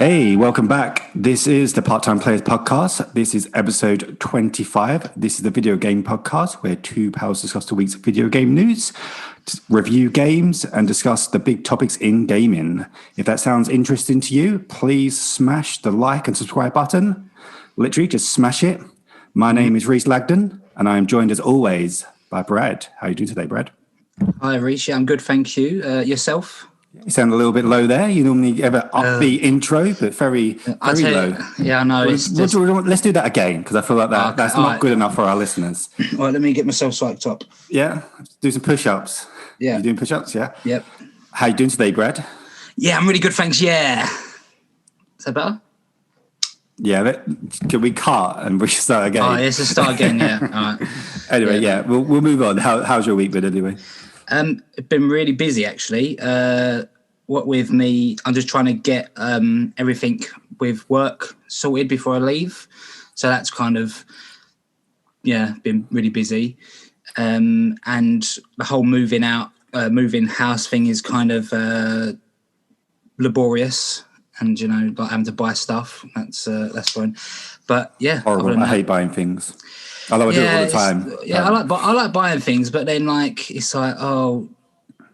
Hey, welcome back. This is the Part-Time Players Podcast. This is episode 25. This is the video game podcast where two pals discuss the week's video game news, review games, and discuss the big topics in gaming. If that sounds interesting to you, please smash the like and subscribe button. Literally, just smash it. My name is Reese Lagden, and I am joined as always by Brad. How are you doing today, Brad? Hi, Reese. I'm good, thank you. Yourself? You sound a little bit low there. You normally have an upbeat intro, but very low. Yeah, I know. Let's do that again, because I feel like that's not good enough for our listeners. All right, let me get myself psyched up. Yeah, do some push-ups. Yeah. You doing push-ups, yeah? Yep. How you doing today, Brad? Yeah, I'm really good, thanks, yeah. Is that better? Yeah, can we cut and we start again? Oh, yes, let's start again, yeah. All right. Anyway, yeah, we'll move on. How's your week been anyway? It's been really busy, actually. What with me, I'm just trying to get everything with work sorted before I leave. So that's kind of, been really busy. And the whole moving house thing is kind of laborious. And, like having to buy stuff, that's fine. But, yeah. Horrible. I hate buying things. Although I do it all the time. Yeah, I like buying things, but then it's like,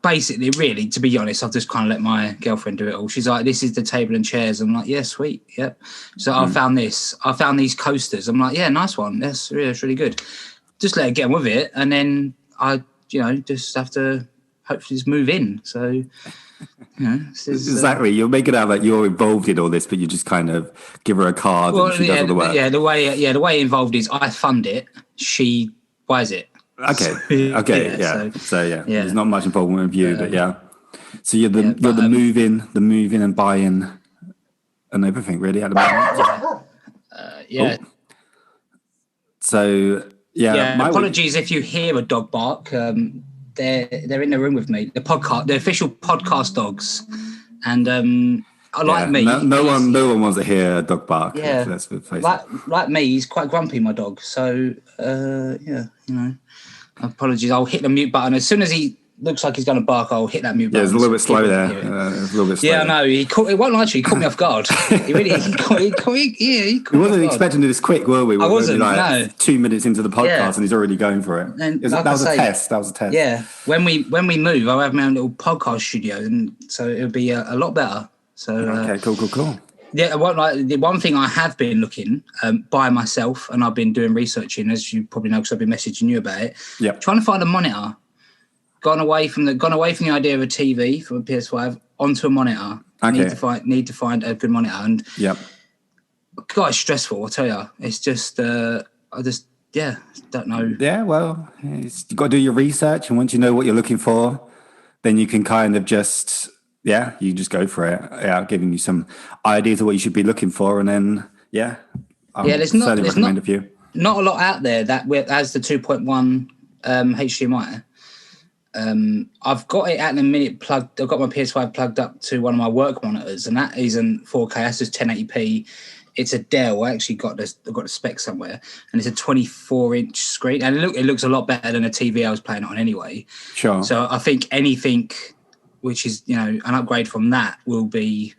basically, really, to be honest, I've just kind of let my girlfriend do it all. She's like, this is the table and chairs. I'm like, yeah, sweet, yep. So I found this. I found these coasters. I'm like, yeah, nice one. That's really good. Just let her get on with it, and then I, just have to hopefully just move in. So, exactly. You're making out like you're involved in all this, but you just kind of give her a card and she does all the work. Yeah, the way involved is I fund it, she buys it. Okay. There's not much involvement with you, but yeah. So you're the moving and buying and everything really at the moment. Yeah. Oh. So apologies if you hear a dog bark. They're in the room with me. The official podcast dogs, and me. No one wants to hear a dog bark. Yeah, like me, he's quite grumpy. My dog. So apologies. I'll hit the mute button as soon as he looks like he's going to bark. I'll hit that mute button. Yeah, it's a little bit slow there. It's a little bit slow. Yeah, I know. It won't lie to you. He caught me off guard. He caught me. We wasn't expecting this quick, were we? I wasn't. No. 2 minutes into the podcast, and he's already going for it. And that was a test. That was a test. Yeah. When we move, I'll have my own little podcast studio, and so it'll be a lot better. So okay, cool. Yeah, the one thing I have been looking by myself, and I've been doing researching, as you probably know, because I've been messaging you about it. Yeah. Trying to find a monitor. Gone away from the idea of a TV from a PS5 onto a monitor. Okay. Need to find a good monitor, and God, it's stressful. I'll tell you, it's just I just don't know. Yeah, well, you've got to do your research, and once you know what you're looking for, then you can kind of just you just go for it. Yeah, giving you some ideas of what you should be looking for, and then there's not a lot out there that has the 2.1 HDMI. I've got it at the minute plugged. I've got my PS5 plugged up to one of my work monitors, and that isn't 4K. That's just 1080p. It's a Dell. I've got the spec somewhere, and it's a 24-inch screen, and it looks a lot better than a TV I was playing on anyway. Sure. So I think anything which is an upgrade from that will be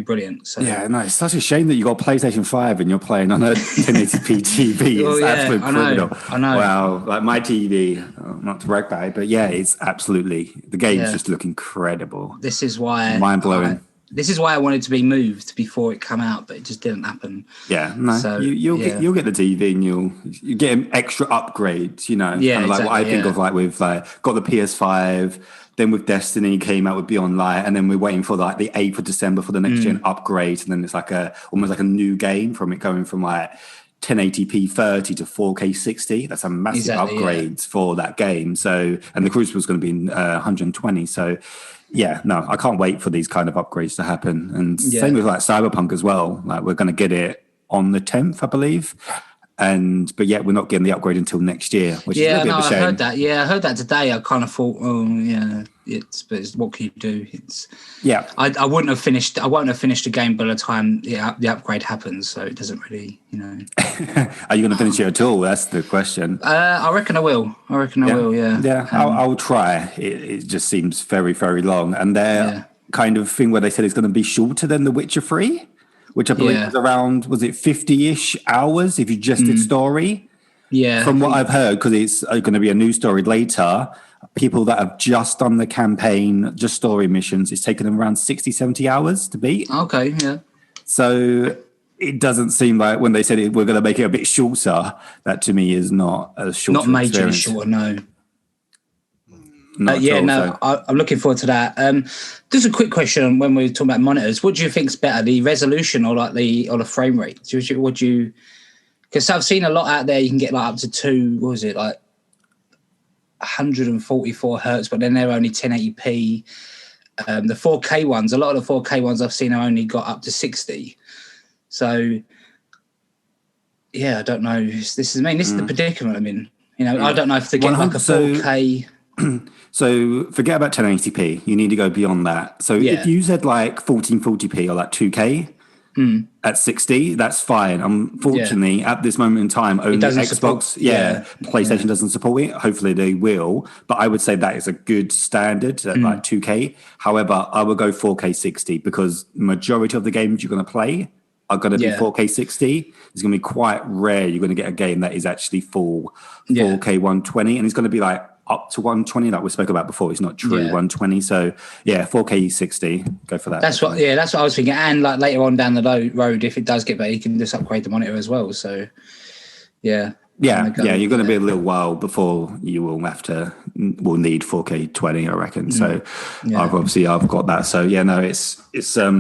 brilliant. So yeah, no, it's such a shame that you got PlayStation 5 and you're playing on a 1080p TV. It's absolutely criminal. I know. Wow, like my TV, not to brag about it, but it's absolutely, the games just look incredible. This is why mind blowing. This is why I wanted to be moved before it came out, but it just didn't happen. Yeah, no. So you'll get the TV and you get extra upgrades. Yeah, kind of like exactly, what I think of, like with got the PS5. Then with Destiny came out with Beyond Light, and then we're waiting for the 8th of December for the next gen upgrade, and then it's almost like a new game from it going from 1080p 30 to 4K 60. That's a massive upgrade for that game. So, and the Crucible's going to be 120. So, I can't wait for these kind of upgrades to happen. And same with Cyberpunk as well. We're going to get it on the 10th, I believe. But yet we're not getting the upgrade until next year, which is a little bit of a shame. I heard that. Yeah, I heard that today. I kind of thought, it's what can you do? I wouldn't have finished. I won't have finished the game by the time the upgrade happens. So it doesn't really, Are you going to finish it at all? That's the question. I reckon I will. I will. Yeah. Yeah. I'll try. It just seems very, very long, and kind of thing where they said it's going to be shorter than The Witcher 3, which I believe was around, was it 50-ish hours if you just did story? Yeah. From what I've heard, because it's going to be a new story later, people that have just done the campaign, just story missions, it's taken them around 60, 70 hours to beat. Okay, yeah. So it doesn't seem like when they said we're going to make it a bit shorter, that to me is not a shorter Not majorly experience. shorter, no. Not at all, I'm looking forward to that. Just a quick question when we're talking about monitors. What do you think's better, the resolution or the frame rate? Because I've seen a lot out there. You can get like up to 144 hertz, but then they're only 1080p. The 4K ones, a lot of the 4K ones I've seen are only got up to 60. So yeah, I don't know. This is the predicament I'm in. I don't know if they get like a 4K. So forget about 1080p. You need to go beyond that. So if you said like 1440p or like 2K at 60, that's fine. Unfortunately, at this moment in time, only Xbox, PlayStation doesn't support it. Hopefully they will. But I would say that is a good standard at like 2K. However, I would go 4K 60 because majority of the games you're going to play are going to be 4K 60. It's going to be quite rare you're going to get a game that is actually full 4K 120. And it's going to be like up to 120 like we spoke about before. It's not true 120. So 4K 60, go for that. That's what I was thinking. And like later on down the road, if it does get better, you can just upgrade the monitor as well. So you're going to be a little while before you will need 4K 20, I reckon. So I've got that. So it's a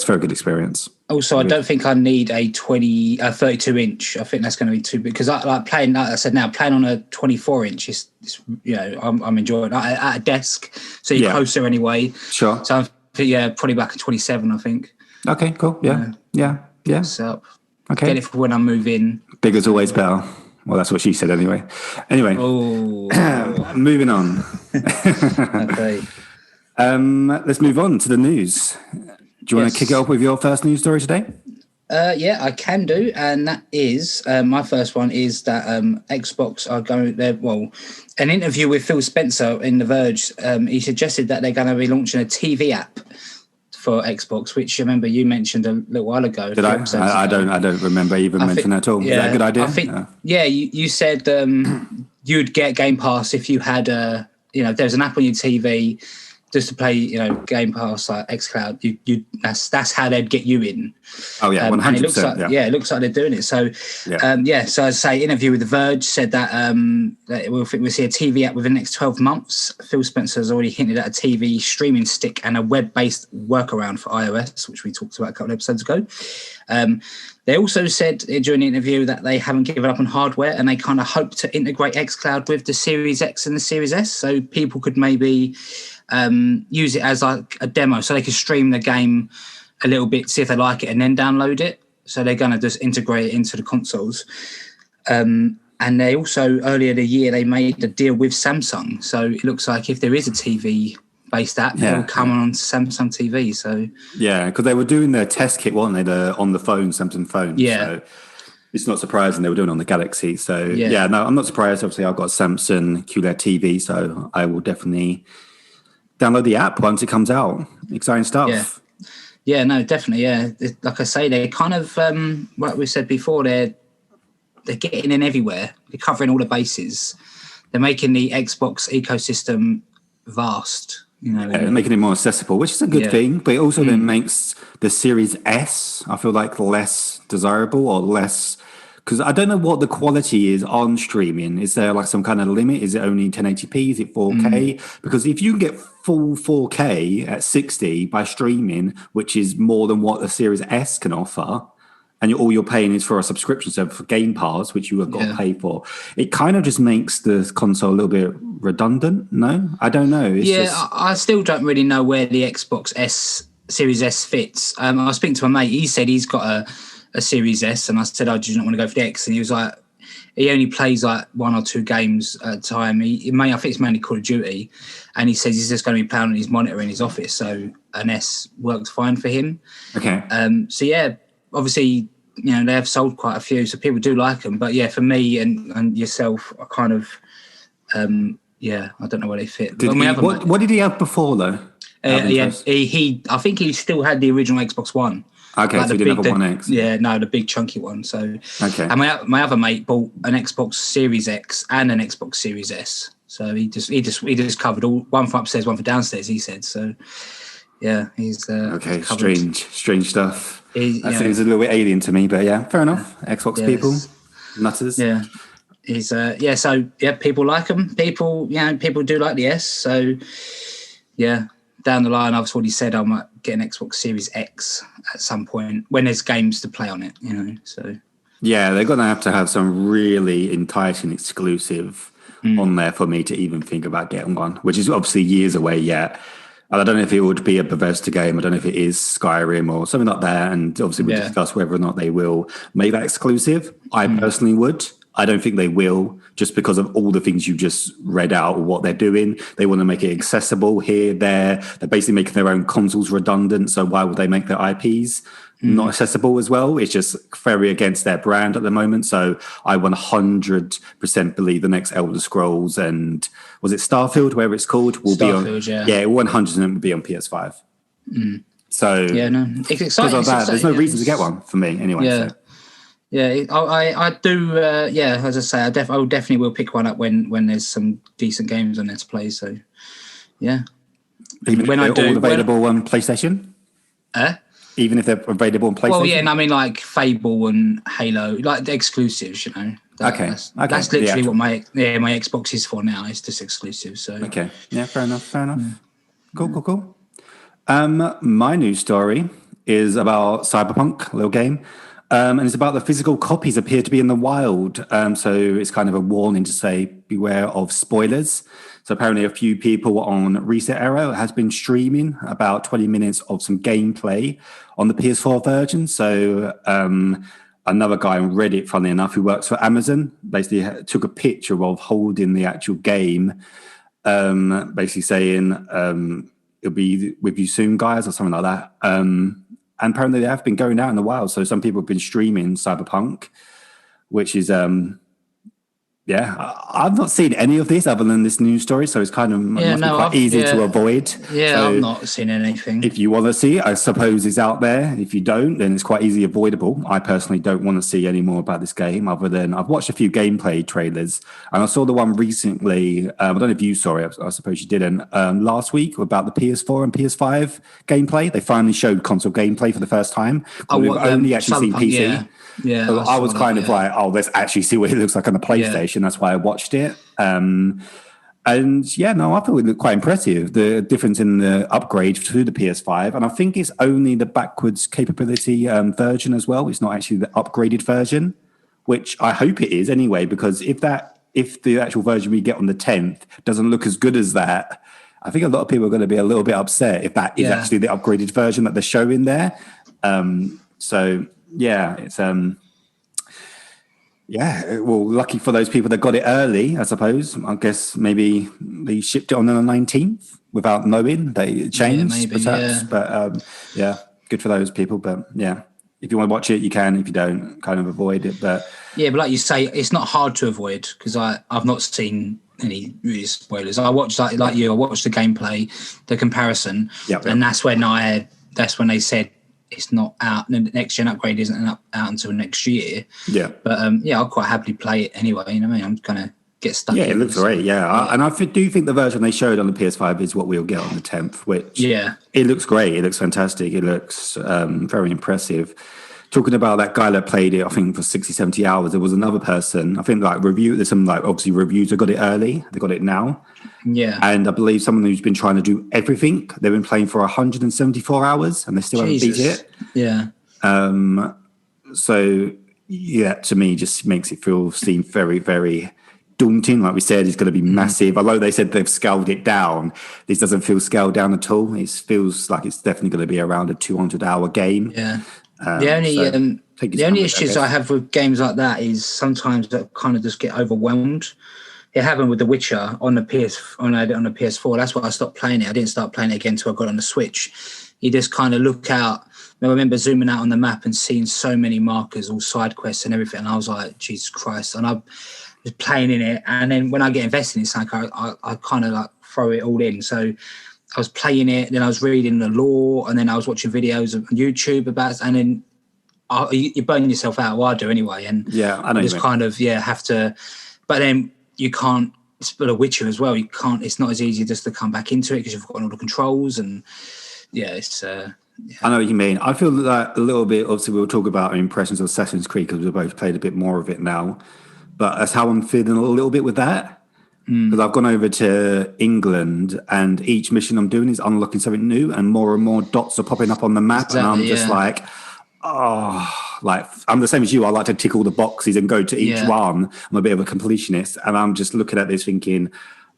very good experience. Also, I don't think I need a 32 inch. I think that's going to be too big because playing on a 24 inch is I'm enjoying it at a desk, so you're closer anyway. Sure. So probably back at 27. I think. Okay. Cool. Yeah. So okay. Get it for when I move in. Bigger's always better. Well, that's what she said anyway. Anyway, moving on. Okay. Let's move on to the news. Do you want to kick it off with your first news story today? I can do. And that is, my first one is that Xbox are going there. Well, an interview with Phil Spencer in The Verge, he suggested that they're going to be launching a TV app for Xbox, which I remember you mentioned a little while ago. Did I? I don't remember even mentioning that at all. Is that a good idea? I think, you said you'd get Game Pass if you had there's an app on your TV just to play, Game Pass like xCloud. That's how they'd get you in. Oh yeah, 100%. And it looks like it looks like they're doing it. So so as I say, interview with The Verge said that we'll see a TV app within the next 12 months. Phil Spencer has already hinted at a TV streaming stick and a web-based workaround for iOS, which we talked about a couple of episodes ago. They also said during the interview that they haven't given up on hardware and they kind of hope to integrate xCloud with the Series X and the Series S, so people could maybe use it as like a demo, so they could stream the game a little bit, see if they like it, and then download it. So they're going to just integrate it into the consoles. And they also, earlier the year, they made a deal with Samsung. So it looks like if there is a TV-based app, it'll come on Samsung TV. So because they were doing their test kit, weren't they, on the phone, Samsung phone. Yeah. So it's not surprising they were doing it on the Galaxy. So I'm not surprised. Obviously, I've got Samsung QLED TV, so I will definitely download the app once it comes out. Exciting stuff. Yeah, no, definitely. Yeah, like I say, they're kind of like we said before. They're getting in everywhere. They're covering all the bases. They're making the Xbox ecosystem vast. Making it more accessible, which is a good thing. But it also then makes the Series S, I feel like, less desirable or less. Because I don't know what the quality is on streaming. Is there like some kind of limit? Is it only 1080p? Is it 4K? Because if you can get full 4K at 60 by streaming, which is more than what the Series S can offer, and all you're paying is for a subscription service for Game Pass, which you have got to pay for, it kind of just makes the console a little bit redundant. No? I don't know. I still don't really know where the Xbox Series S fits. I was speaking to my mate. He said he's got a Series S, and I said, "Oh, do you not want to go for the X?" And he was like, he only plays like one or two games at a time. I think it's mainly Call of Duty, and he says he's just going to be playing on his monitor in his office, so an S works fine for him. Okay. Obviously, they have sold quite a few, so people do like them. But for me and yourself, I kind of, I don't know where they fit. What did he have before though? He I think he still had the original Xbox One. Okay, like so he didn't have a One X. Yeah, no, the big chunky one. So, okay. And my other mate bought an Xbox Series X and an Xbox Series S. So he just covered all, one for upstairs, one for downstairs. He said so. Yeah, he's okay. he's covered. Strange stuff. That Yeah. seems a little bit alien to me, but yeah, fair enough. Xbox people, nutters. Yeah, he's So yeah, people like him. People do like the S. So yeah. Down the line, I've already said I might get an Xbox Series X at some point when there's games to play on it, So yeah, they're gonna have to have some really enticing exclusive on there for me to even think about getting one, which is obviously years away yet. And I don't know if it would be a Bethesda game. I don't know if it is Skyrim or something like that. And obviously we'll discuss whether or not they will make that exclusive. I personally would. I don't think they will, just because of all the things you just read out, what they're doing. They want to make it accessible here, there. They're basically making their own consoles redundant. So why would they make their IPs not accessible as well? It's just very against their brand at the moment. So I 100% believe the next Elder Scrolls and was it Starfield, wherever it's called, will be on. Yeah, 100% will be on PS5. So yeah, no, it's exciting. Because of that, there's no reason to get one for me anyway. Yeah. So. Yeah, I do. As I say, I definitely will pick one up when there's some decent games on there to play. So, yeah. Even when if they're all available on PlayStation. Even if they're available on PlayStation. Well, yeah, and I mean like Fable and Halo, like the exclusives. That's literally what my Xbox is for now. It's just exclusive. So okay, yeah, fair enough. Cool. My news story is about Cyberpunk, a little game. And it's about the physical copies appear to be in the wild. So it's kind of a warning to say, beware of spoilers. So apparently a few people on Reset Era has been streaming about 20 minutes of some gameplay on the PS4 version. So another guy on Reddit, funnily enough, who works for Amazon, basically took a picture of holding the actual game, basically saying, it'll be with you soon, guys, or something like that. And apparently they have been going out in the wild. So some people have been streaming Cyberpunk, which is, I've not seen any of this other than this news story. So it's kind of quite easy to avoid. Yeah, so I've not seen anything. If you want to see it, I suppose it's out there. If you don't, then it's quite easily avoidable. I personally don't want to see any more about this game other than I've watched a few gameplay trailers. And I saw the one recently, I don't know if you saw it, I suppose you didn't, last week about the PS4 and PS5 gameplay. They finally showed console gameplay for the first time. We've only actually seen PC. Yeah, so I was kind of like, let's actually see what it looks like on the PlayStation. That's why I watched it. I thought it looked quite impressive. The difference in the upgrade to the PS5, and I think it's only the backwards capability version as well. It's not actually the upgraded version, which I hope it is anyway. Because if the actual version we get on the 10th doesn't look as good as that, I think a lot of people are going to be a little bit upset if that is actually the upgraded version that they're showing there. It's lucky for those people that got it early, I suppose. I guess maybe they shipped it on the 19th without knowing they changed, perhaps. But good for those people. But yeah, if you want to watch it, you can. If you don't, kind of avoid it. But yeah, but like you say, it's not hard to avoid because I've not seen any really spoilers. I watched like you. I watched the gameplay, the comparison, and that's when they said. It's not out. The next gen upgrade isn't out until next year. Yeah, but I'll quite happily play it anyway. You know what I mean? I'm gonna get stuck. Yeah, it looks great. Yeah, and I do think the version they showed on the PS5 is what we'll get on the 10th. Which it looks great. It looks fantastic. It looks very impressive. Talking about that guy that played it, I think for 60, 70 hours. There was another person. I think there's some obviously reviews that got it early. They got it now. Yeah. And I believe someone who's been trying to do everything. They've been playing for 174 hours and they still haven't beat it. Yeah. So to me, just makes it seem very, very daunting. Like we said, it's going to be massive. Although they said they've scaled it down, this doesn't feel scaled down at all. It feels like it's definitely going to be around a 200-hour game. Yeah. The only issues I have with games like that is sometimes I kind of just get overwhelmed. It happened with The Witcher on the PS4. That's why I stopped playing it. I didn't start playing it again until I got it on the Switch. You just kind of look out. I remember zooming out on the map and seeing so many markers, all side quests and everything. And I was like, Jesus Christ. And I was playing in it. And then when I get invested in something, I kind of like throw it all in. So I was playing it, then I was reading the lore, and then I was watching videos on YouTube about it, and then you burn yourself out. Well, I do anyway, and I know you just kind of have to. But then you can't. It's for The Witcher as well. You can't. It's not as easy just to come back into it because you've forgotten all the controls, and it's. I know what you mean. I feel that a little bit. Obviously, we'll talk about our impressions of Assassin's Creed because we've both played a bit more of it now. But that's how I'm feeling a little bit with that. Because I've gone over to England, and each mission I'm doing is unlocking something new, and more dots are popping up on the map, Exactly, and I'm just like, I'm the same as you. I like to tick all the boxes and go to each one. I'm a bit of a completionist, and I'm just looking at this thinking,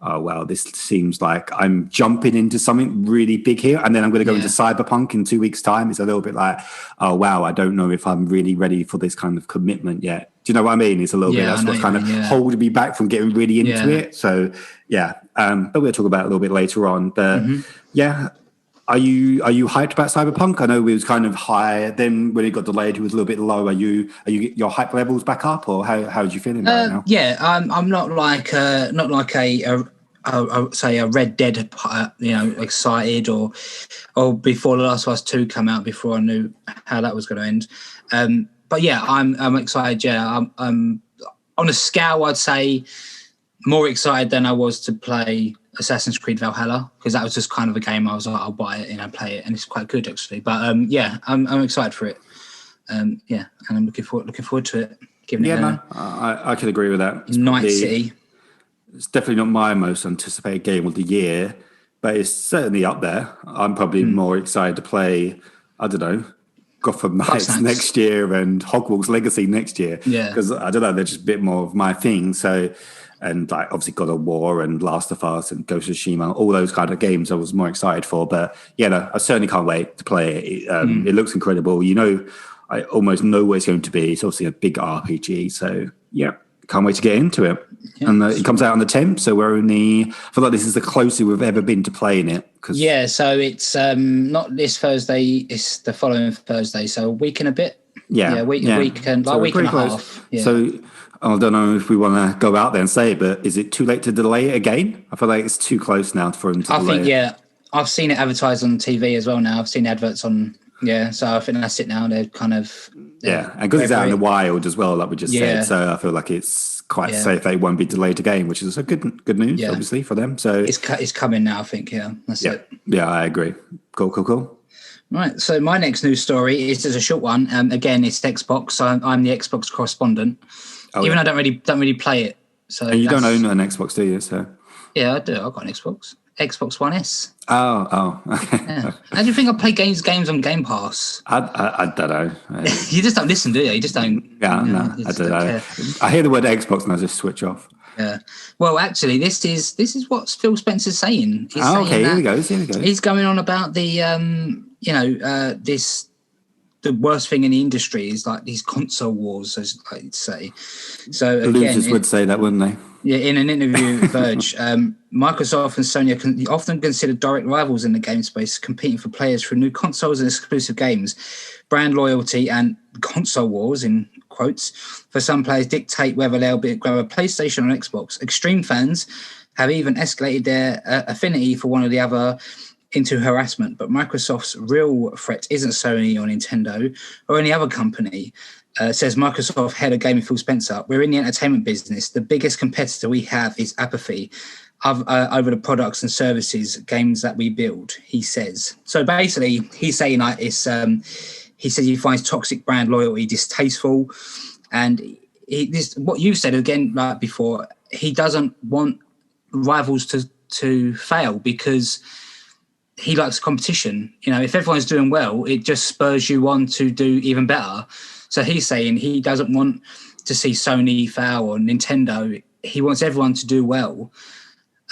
oh wow, this seems like I'm jumping into something really big here, and then I'm going to go into cyberpunk in 2 weeks' time. It's a little bit like, oh wow, I don't know if I'm really ready for this kind of commitment yet. Do you know what I mean? It's a little bit that's what's kind of holding me back from getting really into it. So but we'll talk about it a little bit later on. But are you hyped about cyberpunk? I know it was kind of high. Then when it got delayed, it was a little bit low. Are you your hype levels back up, or how are you feeling about it now? Yeah, I'm not like a say a Red Dead, excited or before The Last of Us 2 come out before I knew how that was going to end. But yeah, I'm excited. Yeah, I'm on a scale, I'd say more excited than I was to play Assassin's Creed Valhalla, because that was just kind of a game I was like, I'll buy it and I'll play it, and it's quite good actually. But I'm excited for it. And I'm looking forward to it. I can agree with that. Night City. It's definitely not my most anticipated game of the year, but it's certainly up there. I'm probably more excited to play, I don't know, Gotham Knights next year and Hogwarts Legacy next year. Yeah. Because I don't know, they're just a bit more of my thing. So, and like obviously God of War and Last of Us and Ghost of Tsushima, all those kind of games I was more excited for. But I certainly can't wait to play it. It looks incredible. I almost know where it's going to be. It's obviously a big RPG. So, can't wait to get into it. Yeah. And it comes out on the 10th, so I feel like this is the closest we've ever been to playing it. So it's not this Thursday, it's the following Thursday, so a week and a bit. A week and a half. Yeah. So I don't know if we want to go out there and say it, but is it too late to delay it again? I feel like it's too close now for them to delay it. I've seen it advertised on TV as well now. I've seen adverts on... so I think that's it now. They're kind of... and because it's out in the wild as well, like we just said, so I feel like it's quite safe that it won't be delayed again, which is a good news, obviously, for them. So it's coming now, I think, that's it. Yeah, I agree. Cool. Right, so my next news story is a short one. Again, it's Xbox. So I'm the Xbox correspondent. Even I don't really play it. So and you don't own an Xbox, do you? So yeah, I do. I've got an Xbox One S. Oh. Yeah. How do you think I play games on Game Pass? I don't know. You just don't listen, do you? You just don't. Yeah, no, I don't know. I hear the word Xbox and I just switch off. Yeah. Well, actually, this is what Phil Spencer's saying. He's saying here we go. He's going on about the the worst thing in the industry is like these console wars, as I'd say. So the losers would say that, wouldn't they? Yeah, in an interview with Verge, Microsoft and Sony are often considered direct rivals in the game space, competing for players for new consoles and exclusive games. Brand loyalty and console wars, in quotes, for some players dictate whether they'll grab a PlayStation or Xbox. Extreme fans have even escalated their affinity for one or the other into harassment, but Microsoft's real threat isn't Sony or Nintendo or any other company, says Microsoft head of gaming Phil Spencer. We're in the entertainment business. The biggest competitor we have is apathy over the products and services, games that we build, he says. So basically, he's saying like it's. He says he finds toxic brand loyalty distasteful, and what you said again like before. He doesn't want rivals to fail because he likes competition. If everyone's doing well, it just spurs you on to do even better. So he's saying he doesn't want to see Sony fail or Nintendo. He wants everyone to do well,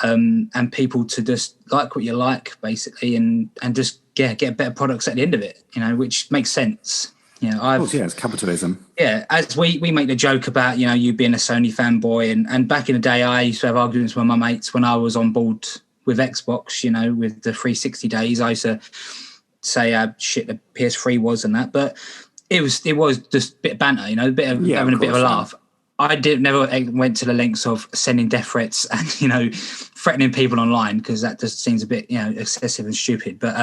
and people to just like what you like, basically, and just get better products at the end of it. Which makes sense. Of course, it's capitalism. Yeah, as we make the joke about you being a Sony fanboy, and back in the day, I used to have arguments with my mates when I was on board with Xbox, with the 360 days. I used to say how shit the PS3 was and that, but it was just a bit of banter, having a bit of a laugh. I never went to the lengths of sending death threats and, you know, threatening people online, because that just seems a bit, you know, excessive and stupid. But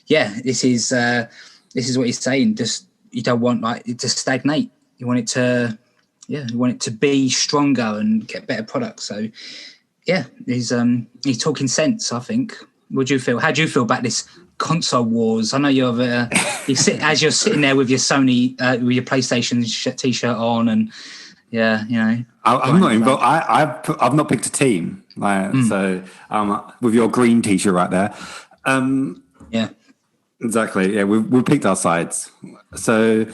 this is what he's saying. Just, you don't want it to stagnate. You want it to be stronger and get better products. So yeah, he's talking sense, I think. What do you feel? How do you feel about this console wars? I know you're sitting there with your Sony, with your PlayStation t-shirt on, and yeah, you know. I'm not involved. I've not picked a team, so with your green t-shirt right there. Yeah, exactly. Yeah, we've picked our sides. So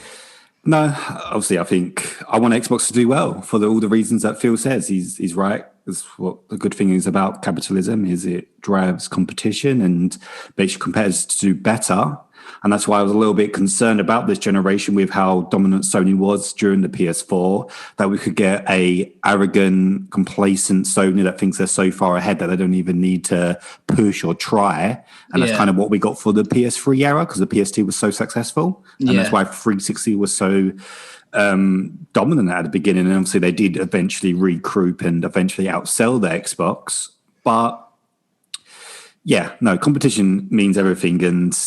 no, obviously, I think I want Xbox to do well for all the reasons that Phil says. He's right. That's what the good thing is about capitalism, is it drives competition and makes your competitors to do better. And that's why I was a little bit concerned about this generation with how dominant Sony was during the PS4, that we could get a arrogant, complacent Sony that thinks they're so far ahead that they don't even need to push or try. And that's kind of what we got for the PS3 era, because the PS2 was so successful. And that's why 360 was so dominant at the beginning. And obviously they did eventually recruit and eventually outsell the Xbox. But yeah, no, competition means everything. And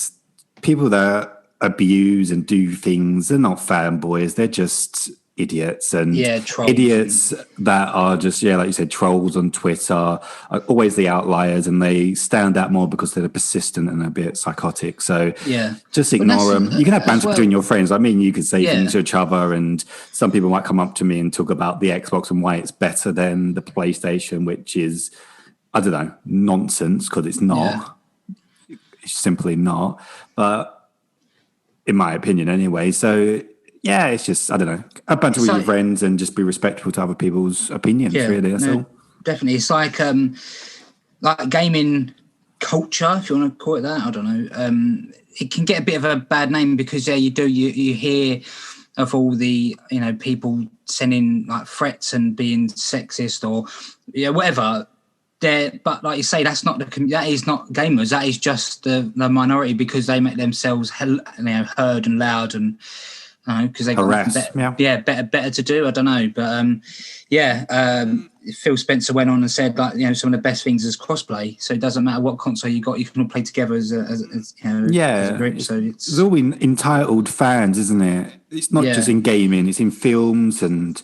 people that abuse and do things, they're not fanboys. They're just idiots, and idiots that are just, like you said, trolls on Twitter are always the outliers, and they stand out more because they're persistent and a bit psychotic. So just ignore them. You can have banter between your friends. I mean, you could say things to each other, and some people might come up to me and talk about the Xbox and why it's better than the PlayStation, which is, I don't know, nonsense, because it's not. It's simply not. But in my opinion anyway. So yeah, it's just, I don't know, a banter with your friends and just be respectful to other people's opinions, really. That's all. Definitely. It's like gaming culture, if you want to call it that. I don't know. It can get a bit of a bad name because you hear of all the, you know, people sending like threats and being sexist or whatever. But like you say, that is not gamers. That is just the minority, because they make themselves heard and loud, and because they got better to do. I don't know, but Phil Spencer went on and said, like, you know, some of the best things is crossplay. So it doesn't matter what console you got, you can all play together as a group. So it's all entitled fans, isn't it? It's not just in gaming; it's in films, and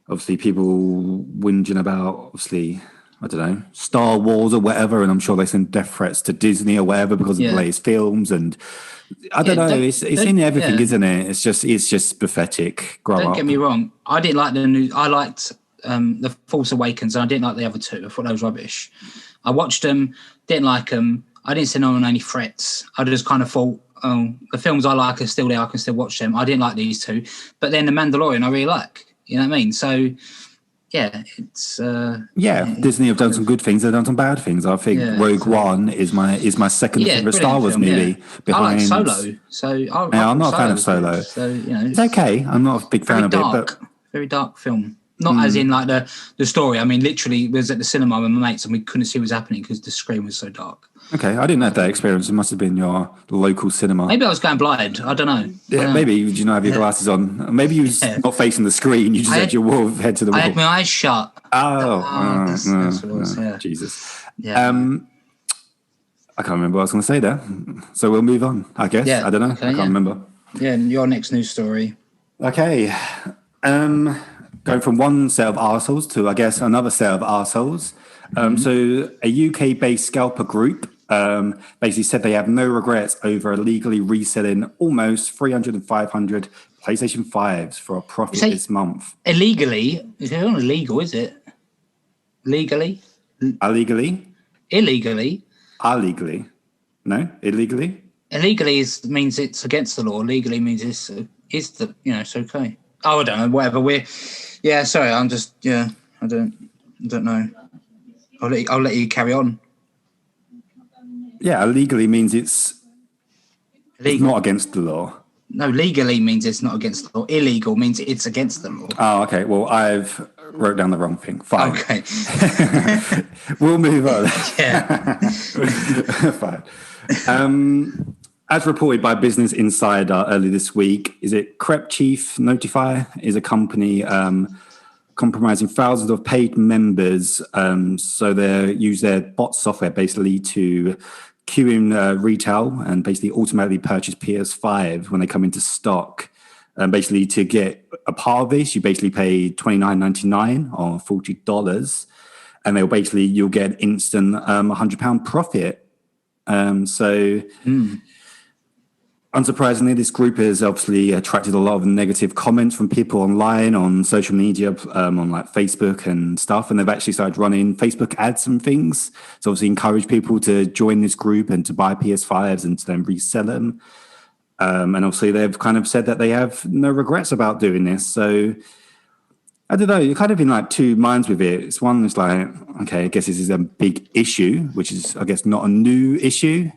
obviously people whinging about, obviously, I don't know, Star Wars or whatever, and I'm sure they send death threats to Disney or whatever because of the latest films, and I don't know. It's in everything, isn't it? It's just pathetic. Don't get me wrong. I didn't like the new. I liked The Force Awakens, and I didn't like the other two. I thought they was rubbish. I watched them, didn't like them. I didn't send on any threats. I just kind of thought, the films I like are still there. I can still watch them. I didn't like these two, but then The Mandalorian I really like. You know what I mean? So. Yeah, it's Disney have done some good things. They've done some bad things. I think Rogue One is my second favorite Star Wars movie. I like Solo, so I'm not a fan of Solo. So it's okay. I'm not a big fan of it, but very dark film. Not as in like the story. I mean, literally, was at the cinema with my mates and we couldn't see what was happening because the screen was so dark. Okay, I didn't have that experience. It must have been your local cinema. Maybe I was going blind. I don't know. Yeah, maybe you didn't have your glasses on. Maybe you was not facing the screen. You just had your head to the wall. I had my eyes shut. That's what it was. Yeah. Jesus. Yeah. I can't remember what I was going to say there. So we'll move on, I guess. Yeah. I don't know. Okay, I can't remember. Yeah, and your next news story. Okay. Going from one set of arseholes to, I guess, another set of arseholes. So a UK-based scalper group basically said they have no regrets over illegally reselling almost 300 and 500 PlayStation 5s for a profit this month. Illegally? It's not illegal, is it? Legally? Illegally? Illegally? Illegally. No? Illegally? Illegally means it's against the law. Legally means it's okay. Oh, I don't know. Whatever. Sorry. I'm just. I don't know. I'll let you carry on. Yeah, illegally means it's not against the law. No, legally means it's not against the law. Illegal means it's against the law. Oh, okay. Well, I've wrote down the wrong thing. Fine. Okay. We'll move on. Yeah. Fine. As reported by Business Insider earlier this week, is it Crep Chief Notify is a company compromising thousands of paid members. So they use their bot software basically to queue in retail and basically automatically purchase PS5 when they come into stock. Basically, to get a part of this, you basically pay $29.99 or $40, and you'll get an instant £100 profit. Unsurprisingly, this group has obviously attracted a lot of negative comments from people online, on social media, on like Facebook and stuff. And they've actually started running Facebook ads and things to obviously encourage people to join this group and to buy PS5s and to then resell them. And obviously they've kind of said that they have no regrets about doing this. So I don't know, you're kind of in like two minds with it. It's one that's like, okay, I guess this is a big issue, which is, I guess, not a new issue.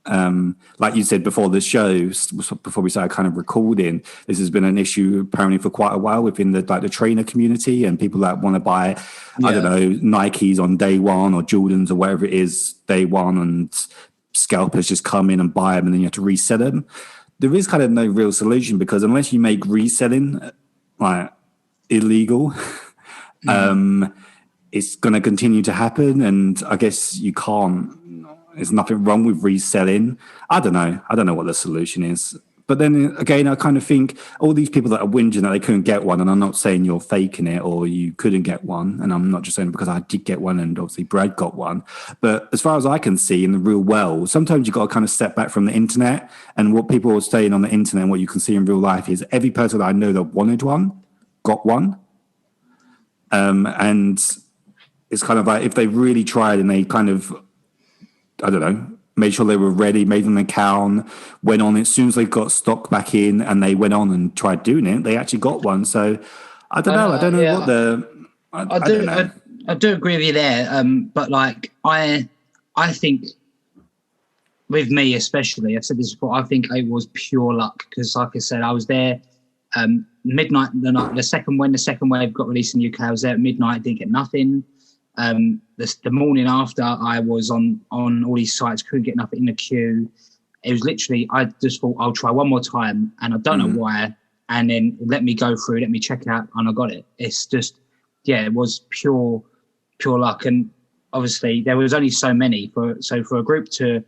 Like you said before the show, before we started kind of recording, this has been an issue apparently for quite a while within the trainer community, and people that want to buy, I don't know, Nikes on day one or Jordans or whatever it is day one, and scalpers just come in and buy them and then you have to resell them. There is kind of no real solution, because unless you make reselling like illegal, it's going to continue to happen. And I guess you can't. There's nothing wrong with reselling. I don't know what the solution is. But then again, I kind of think all these people that are whinging that they couldn't get one, and I'm not saying you're faking it or you couldn't get one, and I'm not just saying it because I did get one and obviously Brad got one. But as far as I can see in the real world, sometimes you've got to kind of step back from the internet, and what people are saying on the internet and what you can see in real life is every person that I know that wanted one got one. And it's kind of like if they really tried and they kind of, I don't know, made sure they were ready, made an account, went on it. As soon as they got stock back in and they went on and tried doing it, they actually got one. So I don't know. I don't know what the... I do agree with you there. But like, I think with me especially, I've said this before, I think it was pure luck, because like I said, I was there midnight when the second wave got released in the UK. I was there at midnight, didn't get nothing. The morning after, I was on all these sites, couldn't get nothing in the queue. It was literally, I just thought I'll try one more time, and I don't know why, and then let me go through, let me check out, and I got it. It's just, it was pure luck. And obviously there was only so many, so for a group to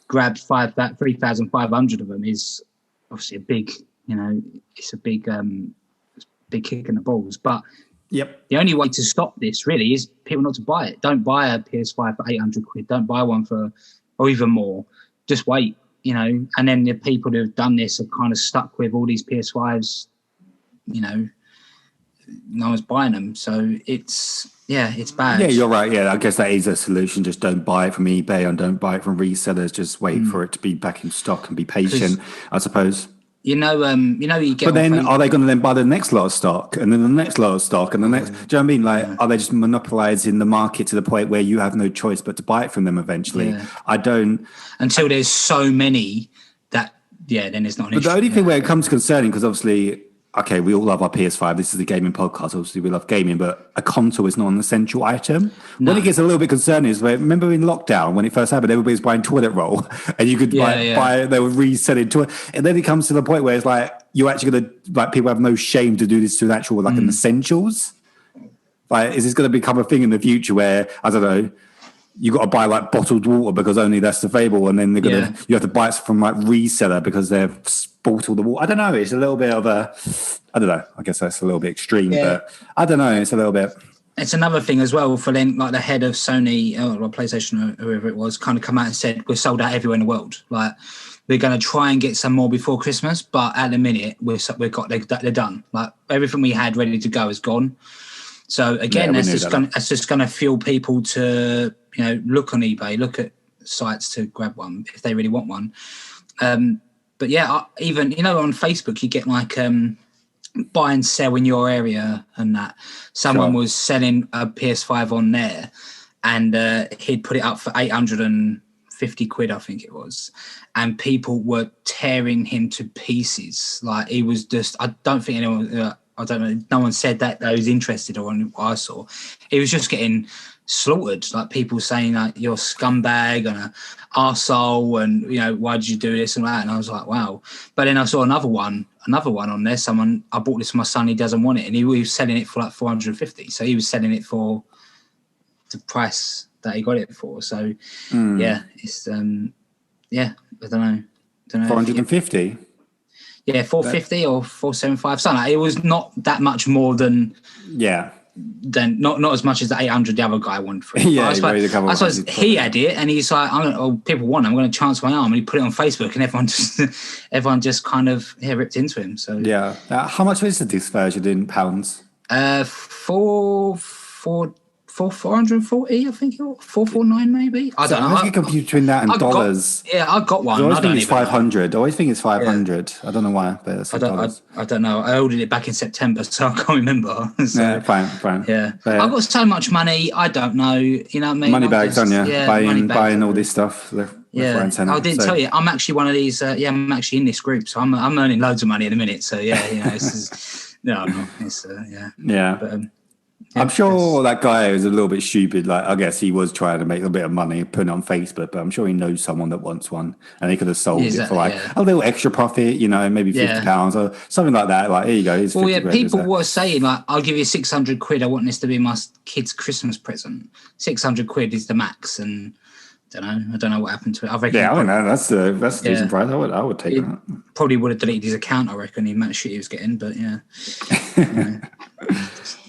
grab 3,500 of them is obviously a big, it's a big kick in the balls. But the only way to stop this really is people not to buy it. Don't buy a PS5 for 800 quid. Don't buy one or even more. Just wait, and then the people who have done this are kind of stuck with all these PS5s, no one's buying them. So it's bad. Yeah, you're right. Yeah, I guess that is a solution. Just don't buy it from eBay and don't buy it from resellers. Just wait for it to be back in stock and be patient, I suppose. You get. But then, are they going to then buy the next lot of stock, and then the next lot of stock, and the next? Do you know what I mean? Like, are they just monopolizing the market to the point where you have no choice but to buy it from them eventually? Yeah. I don't. Until there's so many that, then it's not an issue. But the only thing where it comes concerning, because obviously, okay, we all love our PS5. This is a gaming podcast. Obviously, we love gaming, but a console is not an essential item. No. When it gets a little bit concerning is where, remember in lockdown when it first happened, everybody's buying toilet roll, and you could buy, they were reselling toilet. And then it comes to the point where it's like, you're actually going to, like, people have no shame to do this to an actual, like, an essentials. Like, is this going to become a thing in the future where, I don't know, you got to buy like bottled water because only that's available, and then they're gonna you have to buy it from like reseller because they've bottled the water. I don't know. It's a little bit of a, I don't know. I guess that's a little bit extreme, but I don't know. It's a little bit. It's another thing as well for then, like the head of Sony or PlayStation or whoever it was, kind of come out and said we're sold out everywhere in the world. Like we're going to try and get some more before Christmas, but at the minute they're done. Like everything we had ready to go is gone. So again, that's just going to fuel people to look on eBay, look at sites to grab one if they really want one. But even on Facebook you get like buy and sell in your area, and that someone was selling a PS5 on there, and he'd put it up for 850 quid, I think it was, and people were tearing him to pieces. Like he was just, I don't think anyone. I don't know. No one said that they was interested, or what I saw. It was just getting slaughtered. Like people saying like you're a scumbag and an arsehole, and why did you do this and that? And I was like, wow. But then I saw another one another one on there. I bought this for my son. He doesn't want it, and he was selling it for like 450. So he was selling it for the price that he got it for. So it's I don't know. 450. Yeah, 450 or 475. Something like, it was not that much more than not as much as the 800 the other guy wanted for it. Yeah, I suppose he had it, and he's like, people want it, I'm going to chance my arm, and he put it on Facebook, and everyone just kind of ripped into him. So how much is the disc version in pounds? 440, I think, 449 maybe. I don't know. I get confused between that and dollars. I got one. I always think it's 500. I always think it's 500. Yeah. I don't know why, but it's dollars. I don't know. I ordered it back in September, so I can't remember. So, yeah, fine. Yeah. I've got so much money, I don't know. You know what I mean? Money bags on you. Buying all this stuff. I didn't tell you. I'm actually one of these. I'm actually in this group, so I'm earning loads of money at the minute. So this is I'm not. It's yeah. But, I'm sure that guy was a little bit stupid. Like, I guess he was trying to make a bit of money, putting it on Facebook, but I'm sure he knows someone that wants one, and he could have sold it for a little extra profit, maybe £50 or something like that. Like, here you go. People were saying, like, I'll give you 600 quid. I want this to be my kid's Christmas present. 600 quid is the max, and I don't know what happened to it. I reckon. Yeah, I don't know. That's a decent price. I would take that. Probably would have deleted his account, I reckon. The amount of shit he was getting, but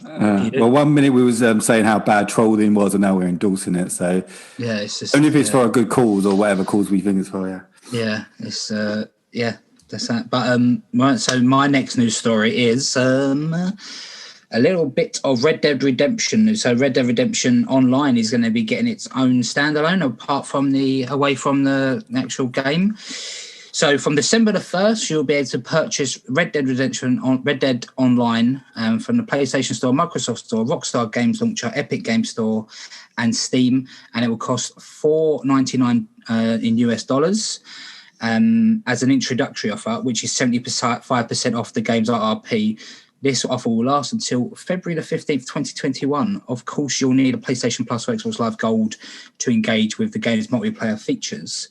well, 1 minute we was saying how bad trolling was, and now we're endorsing it. So it's just only if it's for a good cause or whatever cause we think it's for. It's that's that. But so my next news story is a little bit of Red Dead Redemption. So Red Dead Redemption Online is going to be getting its own standalone, away from the actual game. So from December the 1st, you'll be able to purchase Red Dead Redemption on Red Dead Online from the PlayStation Store, Microsoft Store, Rockstar Games Launcher, Epic Games Store, and Steam, and it will cost $4.99 in US dollars as an introductory offer, which is 75% off the game's RRP. This offer will last until February the 15th, 2021. Of course, you'll need a PlayStation Plus or Xbox Live Gold to engage with the game's multiplayer features.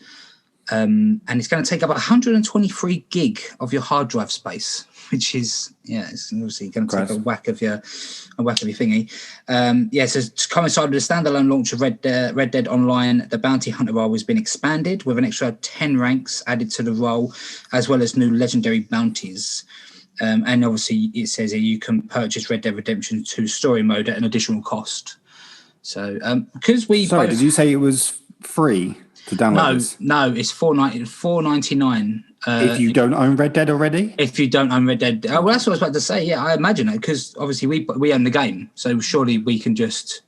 And it's going to take up 123 gig of your hard drive space, which is it's obviously going to take a whack of your thingy. So to coincide with the standalone launch of Red Dead Online, the Bounty Hunter role has been expanded with an extra 10 ranks added to the role, as well as new legendary bounties. And obviously, it says that you can purchase Red Dead Redemption 2 story mode at an additional cost. So because did you say it was free to download? No, it's $4.99. If you don't own Red Dead already? If you don't own Red Dead. Well, that's what I was about to say. Yeah, I imagine it, because obviously we own the game. So surely we can just,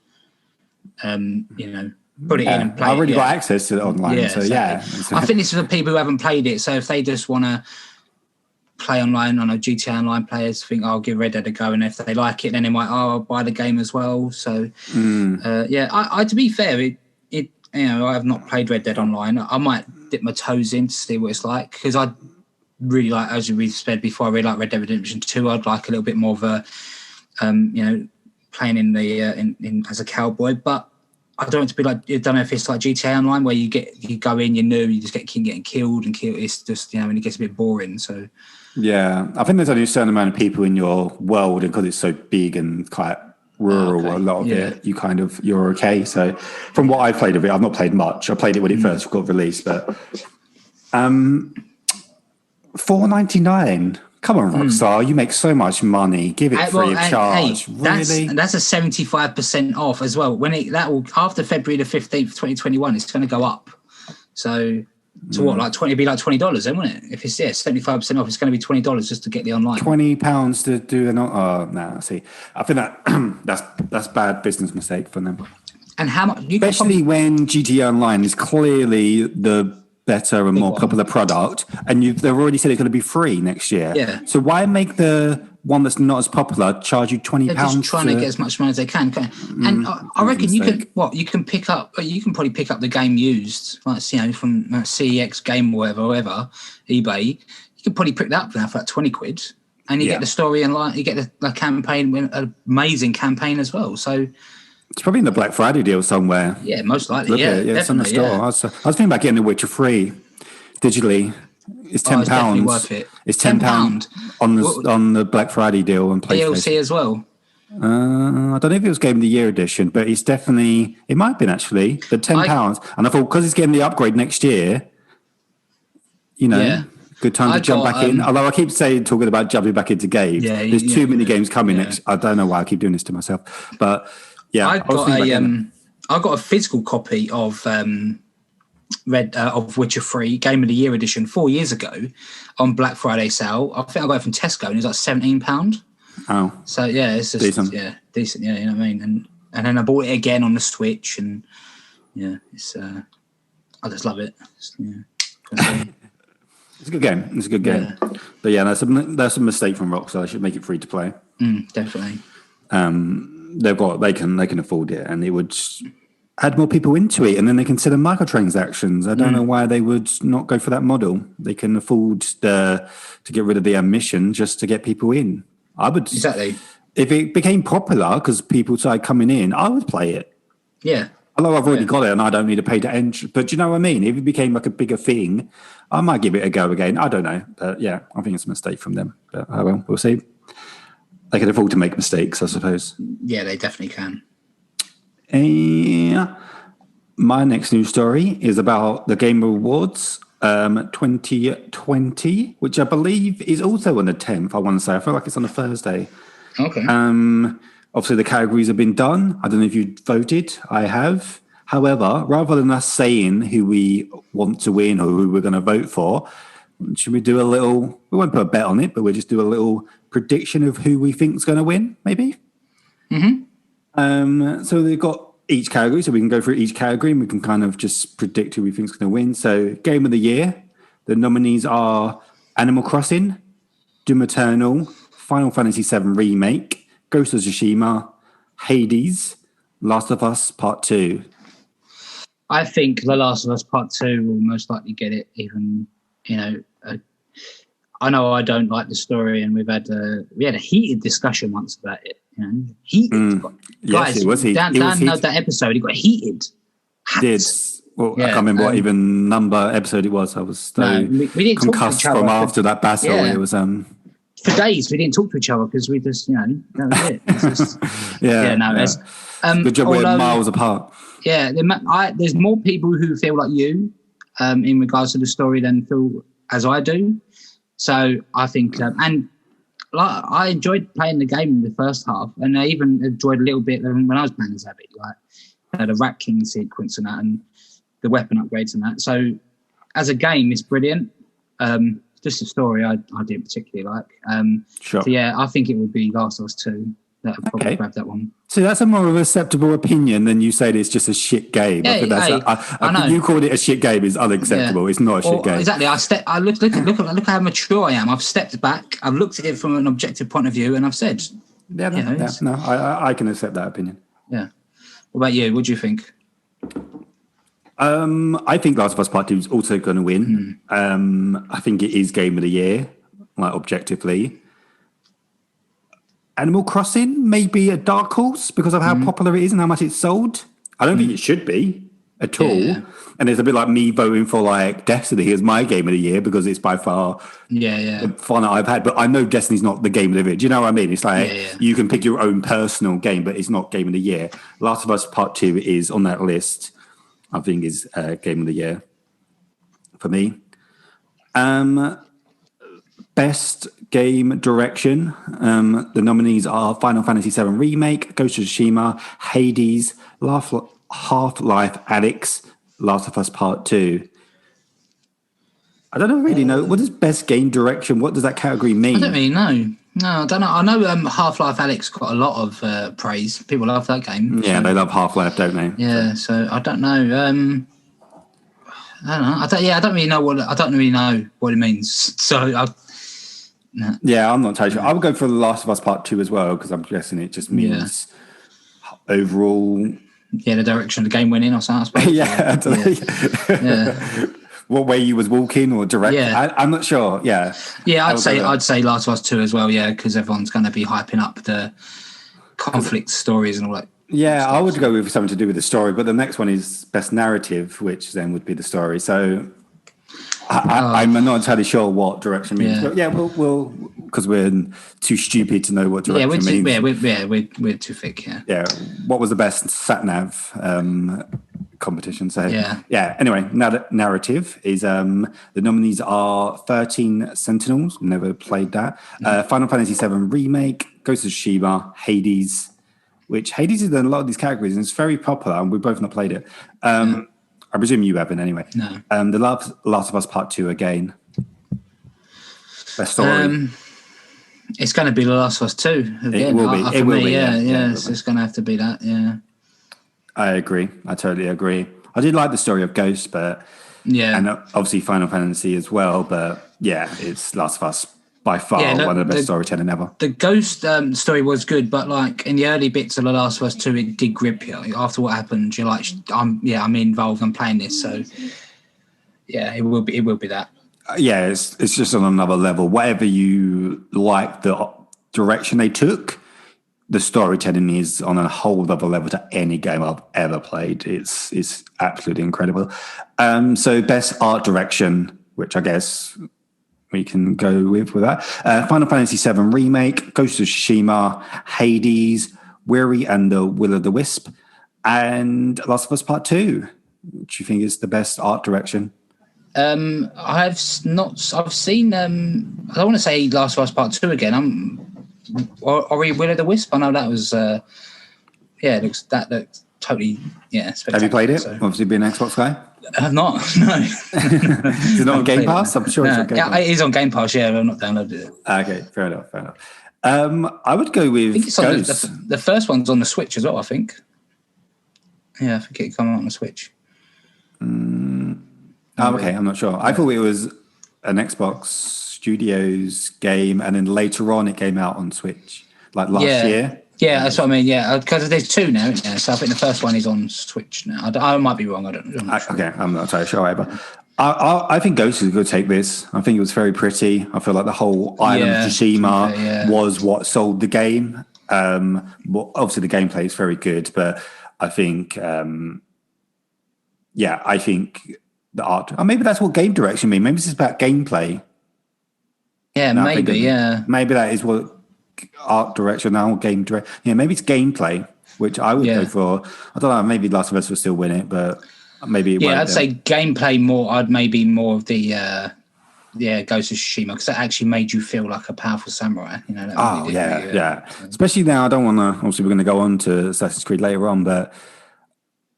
put it in and play it. I've already got access to it online. I think this is for people who haven't played it. So if they just want to play online, on a GTA Online players think, I'll give Red Dead a go. And if they like it, then they might, I'll buy the game as well. So, I to be fair, I have not played Red Dead Online. I might dip my toes in to see what it's like, because I really like, as we said before, I really like Red Dead Redemption 2. I'd like a little bit more of a, playing in the in as a cowboy. But I don't want it to be like, I don't know if it's like GTA Online where you go in, you're new, you just getting killed. It's just when it gets a bit boring. So yeah, I think there's only a certain amount of people in your world, and because it's so big and quite rural, a lot of it, you're okay. So from what I played of it, I've not played much. I played it when it first got released, but $4.99. Come on, Rockstar, you make so much money. Give it free of charge. Hey, really? That's a 75% off as well. That will after February the 15th, 2021, it's going to go up. So to what, like $20? It'd be like $20 then, wouldn't it? If it's 75% off, it's going to be $20 just to get the online. £20 to do an. Oh no! See, I think that's bad business mistake for them. And how much? Especially when GTA Online is clearly the better and more popular product, and they've already said it's going to be free next year. Yeah. So why make the one that's not as popular charge you £20? They're just trying to get as much money as they can. And I reckon you can probably pick up the game used, like from CEX Game or whatever, eBay. You can probably pick that up now for like 20 quid, and you get the story and you get the campaign, an amazing campaign as well. So. It's probably in the Black Friday deal somewhere. Yeah, most likely. It's on the store. I was thinking about getting The Witcher free digitally. It's £10. It's definitely worth it. It's £10 on the Black Friday deal on PlayStation. DLC as well. I don't know if it was Game of the Year edition, but it's definitely, it might have been actually, but £10. And I thought, because it's getting the upgrade next year, good time to jump back in. Although I keep talking about jumping back into games. There's too many games coming next. I don't know why I keep doing this to myself. But yeah, I got a physical copy of Witcher 3 Game of the Year edition 4 years ago on Black Friday sale. I think I got it from Tesco and it was like £17. Oh, so yeah, it's just decent. Yeah, you know what I mean. And then I bought it again on the Switch, and it's I just love it. It's a good game. It's a good game. Yeah. But yeah, that's a mistake from Rockstar. They should make it free to play. Definitely. They can afford it, and it would add more people into it, and then they consider microtransactions. I don't know why they would not go for that model. They can afford to get rid of the admission just to get people in. I would exactly. If it became popular because people started coming in, I would play it. Yeah. Although I've already got it and I don't need to pay to enter. But do you know what I mean? If it became like a bigger thing, I might give it a go again. I don't know. But yeah, I think it's a mistake from them. But we'll see. They can afford to make mistakes, I suppose. Yeah, they definitely can. My next news story is about the Game Awards 2020, which I believe is also on the 10th, I want to say. I feel like it's on a Thursday. Okay. Obviously, the categories have been done. I don't know if you voted. I have. However, rather than us saying who we want to win or who we're going to vote for, should we do a little, we won't put a bet on it, but we'll just do a little prediction of who we think is going to win, maybe? Mm-hmm. So they've got each category, so we can go through each category and we can kind of just predict who we think is going to win. So Game of the Year, the nominees are Animal Crossing, Doom Eternal, Final Fantasy VII Remake, Ghost of Tsushima, Hades, Last of Us Part 2. I think The Last of Us Part 2 will most likely get it, even, I know I don't like the story, and we had a heated discussion once about it. Heated. Yes, it was heated. Dan know that episode. He got heated. Did. Well, I can't remember what even number episode it was. I was so we didn't concussed talk to each other from after that battle. Yeah. It was for days we didn't talk to each other because we just that was it. It's just, good job we're miles apart. Yeah, there's more people who feel like you in regards to the story than feel as I do. So I think, and I enjoyed playing the game in the first half, and I even enjoyed a little bit when I was playing as Abby, like the Rat King sequence and that, and the weapon upgrades and that. So as a game, it's brilliant. Just the story I didn't particularly like. Sure. So yeah, I think it would be Last of Us 2 that would probably grab that one. So that's a more of a acceptable opinion than you said it's just a shit game. Yeah, I think that's I know. You called it a shit game is unacceptable. Yeah. It's not a shit game. Exactly. I look how mature I am. I've stepped back. I've looked at it from an objective point of view, and I've said, I can accept that opinion. Yeah. What about you? What do you think? I think Last of Us Part 2 is also going to win. I think it is Game of the Year, like objectively. Animal Crossing may be a dark horse because of how popular it is and how much it's sold. I don't think it should be at all. Yeah. And it's a bit like me voting for like Destiny as my Game of the Year because it's by far the fun that I've had. But I know Destiny's not the Game of the Year. Do you know what I mean? It's like you can pick your own personal game, but it's not Game of the Year. Last of Us Part 2 is on that list. I think is Game of the Year for me. Best game direction. The nominees are Final Fantasy VII Remake, Ghost of Tsushima, Hades, Half-Life Alyx, Last of Us Part 2. I don't really know. What is best game direction? What does that category mean? I don't really know. No, I don't know. I know Half-Life Alyx got a lot of praise. People love that game. Yeah, they love Half-Life, don't they? Yeah, so I don't know. I don't know. I don't really know what it means. So yeah, I'm not totally sure. I would go for The Last of Us Part 2 as well because I'm guessing it just means overall. Yeah, the direction of the game winning or something. I suppose. Yeah. What way you was walking or direct? Yeah. I'm not sure. Yeah. Yeah, I'd say Last of Us 2 as well. Yeah, because everyone's going to be hyping up the conflict stories and all that. Yeah, stuff. I would go with something to do with the story, but the next one is best narrative, which then would be the story. So I'm not entirely sure what direction means. Yeah. But yeah, we'll because we're too stupid to know what direction means. We're too thick. Yeah. Yeah. What was the best sat nav competition? So Yeah. Anyway, narrative is the nominees are 13 Sentinels. Never played that. Final Fantasy VII Remake, Ghost of Tsushima, Hades. Which Hades is in a lot of these categories and it's very popular, and we've both not played it. I presume you haven't anyway. No. The Last of Us Part 2 again. Best story. It's going to be The Last of Us 2 again. It will be. It will be. Yeah. It's going to have to be that. Yeah. I agree. I totally agree. I did like the story of Ghost, and obviously Final Fantasy as well. But yeah, it's Last of Us by far one of the best storytelling ever. The Ghost story was good, but like in the early bits of The Last of Us 2, it did grip you. After what happened, you're like, I'm involved. I'm playing this, so yeah, it will be that. Yeah, it's just on another level. Whatever you like, the direction they took, the storytelling is on a whole other level to any game I've ever played. It's absolutely incredible. So best art direction, which I guess we can go with that. Final Fantasy VII Remake, Ghost of Tsushima, Hades, Weary and the Will of the Wisp, and Last of Us Part 2. Which you think is the best art direction? I've seen. I don't want to say Last of Us Part 2 again. Or Will of the Wisp. I know that was. That looks totally. Yeah. Have you played it? So. Obviously, being an Xbox guy. I have not. No. Is it not on Game Pass? I'm sure it's on Game Pass. It is on Game Pass. Yeah, I've not downloaded it. Okay, fair enough. I would go with. I think it's on the first one's on the Switch as well. I think. Yeah, I think it came out on the Switch. Okay, I'm not sure. I thought it was an Xbox Studios game, and then later on it came out on Switch, like last year. Yeah, that's what I mean. Yeah, because there's two now, isn't there? So I think the first one is on Switch now. I might be wrong. I'm not sure. Okay, I'm not entirely sure either. I think Ghost is good. Take this. I think it was very pretty. I feel like the whole Island of Tsushima was what sold the game. Well, obviously the gameplay is very good, but I think, I think the art. Or maybe that's what game direction means. Maybe it's about gameplay. Yeah, maybe. Maybe that is what art direction now, game direction. Yeah, maybe it's gameplay, which I would go for. I don't know. Maybe Last of Us will still win it, but maybe it won't. I'd say gameplay more. I'd maybe more of the Ghost of Tsushima, because that actually made you feel like a powerful samurai. You know. That Especially now, I don't want to. Obviously, we're going to go on to Assassin's Creed later on, but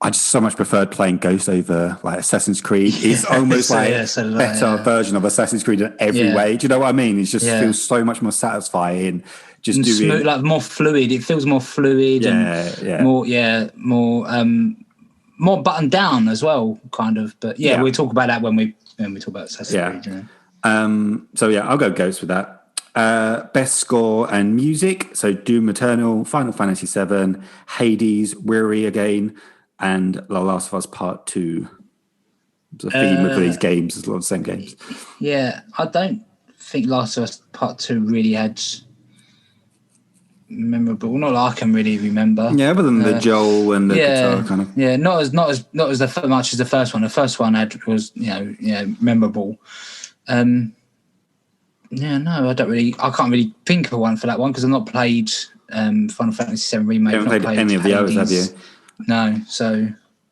I just so much preferred playing Ghost over like Assassin's Creed. It's almost like a better version of Assassin's Creed in every way. Do you know what I mean? It just feels so much more satisfying. Just doing smooth, like more fluid. It feels more fluid and more buttoned down as well, kind of. But we'll talk about that when we talk about Assassin's Creed. I'll go Ghost with that. Best score and music. So Doom Eternal, Final Fantasy VII, Hades, Weary again, and The Last of Us Part 2. The theme of these games is a lot of the same games. Yeah, I don't think Last of Us Part 2 really had memorable. Not that I can really remember. Yeah, other than the Joel and the guitar kind of. Yeah, not as much as the first one. The first one was memorable. No, I don't really. I can't really think of one for that one because I've not played Final Fantasy VII Remake. You haven't played any of the others, have you? No, so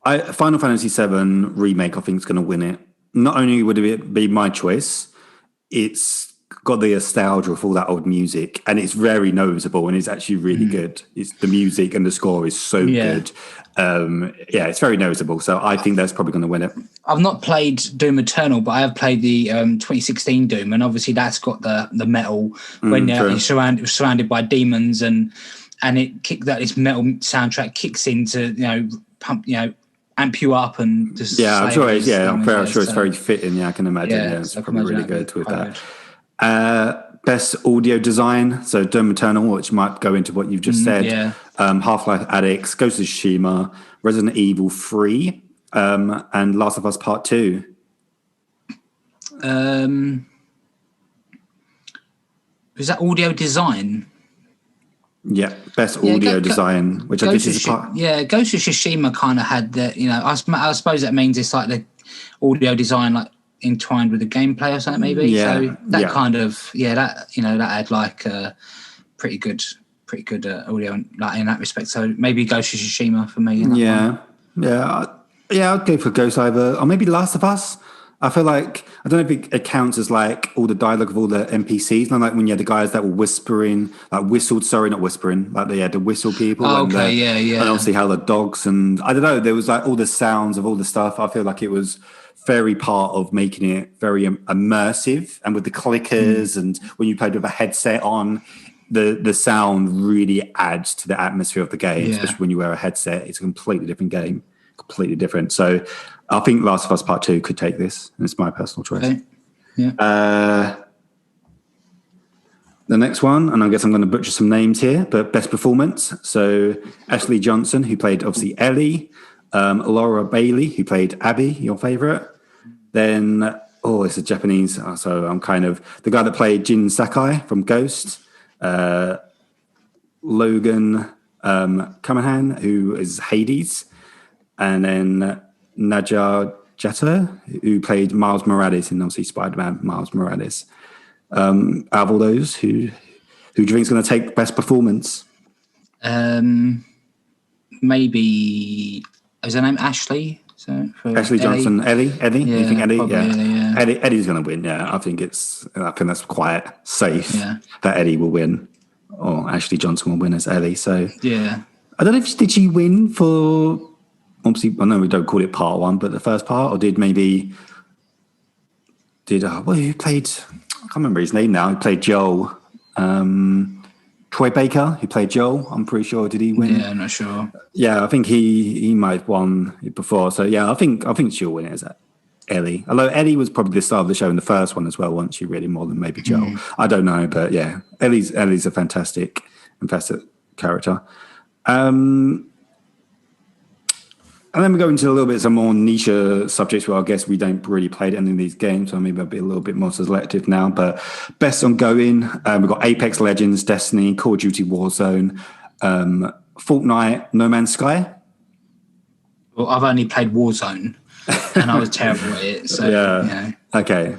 Final Fantasy VII Remake, I think, is going to win it. Not only would it be my choice, it's got the nostalgia of all that old music, and it's very noticeable, and it's actually really good. It's the music and the score is so good. It's very noticeable. So I think that's probably going to win it. I've not played Doom Eternal, but I have played the 2016 Doom, and obviously that's got the metal when you're surrounded by demons and this metal soundtrack kicks in to pump amp you up and just I'm sure it's it's very fitting. I can imagine. It's probably really good with that. Best audio design. So Doom Eternal, which might go into what you've just said. Half-Life Alyx, Ghost of Tsushima, Resident Evil 3, and Last of Us Part 2. Is that audio design? Yeah, best audio design, which I guess is a part. Yeah, Ghost of Tsushima kind of had the, I suppose that means it's like the audio design, like entwined with the gameplay or something, maybe. Yeah, So that yeah. kind of that that had like pretty good audio like in that respect. So maybe Ghost of Tsushima for me. In that one. I'd go for Ghost either, or maybe Last of Us. I feel like I don't know if it counts as like all the dialogue of all the NPCs. Not like when you had the guys that were whispering, like whistled. Sorry, not whispering. Like they had the whistle people. Oh, and okay, yeah. And obviously how the dogs and I don't know. There was like all the sounds of all the stuff. I feel like it was very part of making it very immersive. And with the clickers and when you played with a headset on, the sound really adds to the atmosphere of the game. Especially when you wear a headset, it's a completely different game. Completely different. So I think Last of Us Part 2 could take this, and it's my personal choice. Okay. Yeah. The next one, and I guess I'm going to butcher some names here, but best performance. So Ashley Johnson, who played obviously Ellie, Laura Bailey, who played Abby, your favorite. Then, it's a Japanese, so I'm kind of the guy that played Jin Sakai from Ghost, Logan Kamahan, who is Hades. And then Najar Jetta, who played Miles Morales in obviously Spider-Man, Miles Morales. Out of all those, who do you think is going to take best performance? Maybe is her name Ashley? So Ashley Johnson, Ellie. Yeah, You think Ellie? yeah. Eddie's going to win. Yeah, I think that's quite safe that Eddie will win, or Ashley Johnson will win as Ellie. So yeah, I don't know if did she win for. Obviously, I know we don't call it part one, but the first part, or who played? I can't remember his name now. He played Joel. Troy Baker, who played Joel. I'm pretty sure. Did he win? Yeah, I'm not sure. Yeah, I think he might have won it before. So yeah, I think she'll win it as Ellie. Although Ellie was probably the star of the show in the first one as well, wasn't she? Really more than maybe Joel. I don't know, but yeah, Ellie's a fantastic character. And then we go into a little bit some more niche subjects where I guess we don't really play any of these games, so maybe I'll be a little bit more selective now. But best ongoing, we've got Apex Legends, Destiny, Call of Duty Warzone, Fortnite, No Man's Sky. Well, I've only played Warzone, and I was terrible at it. So Okay.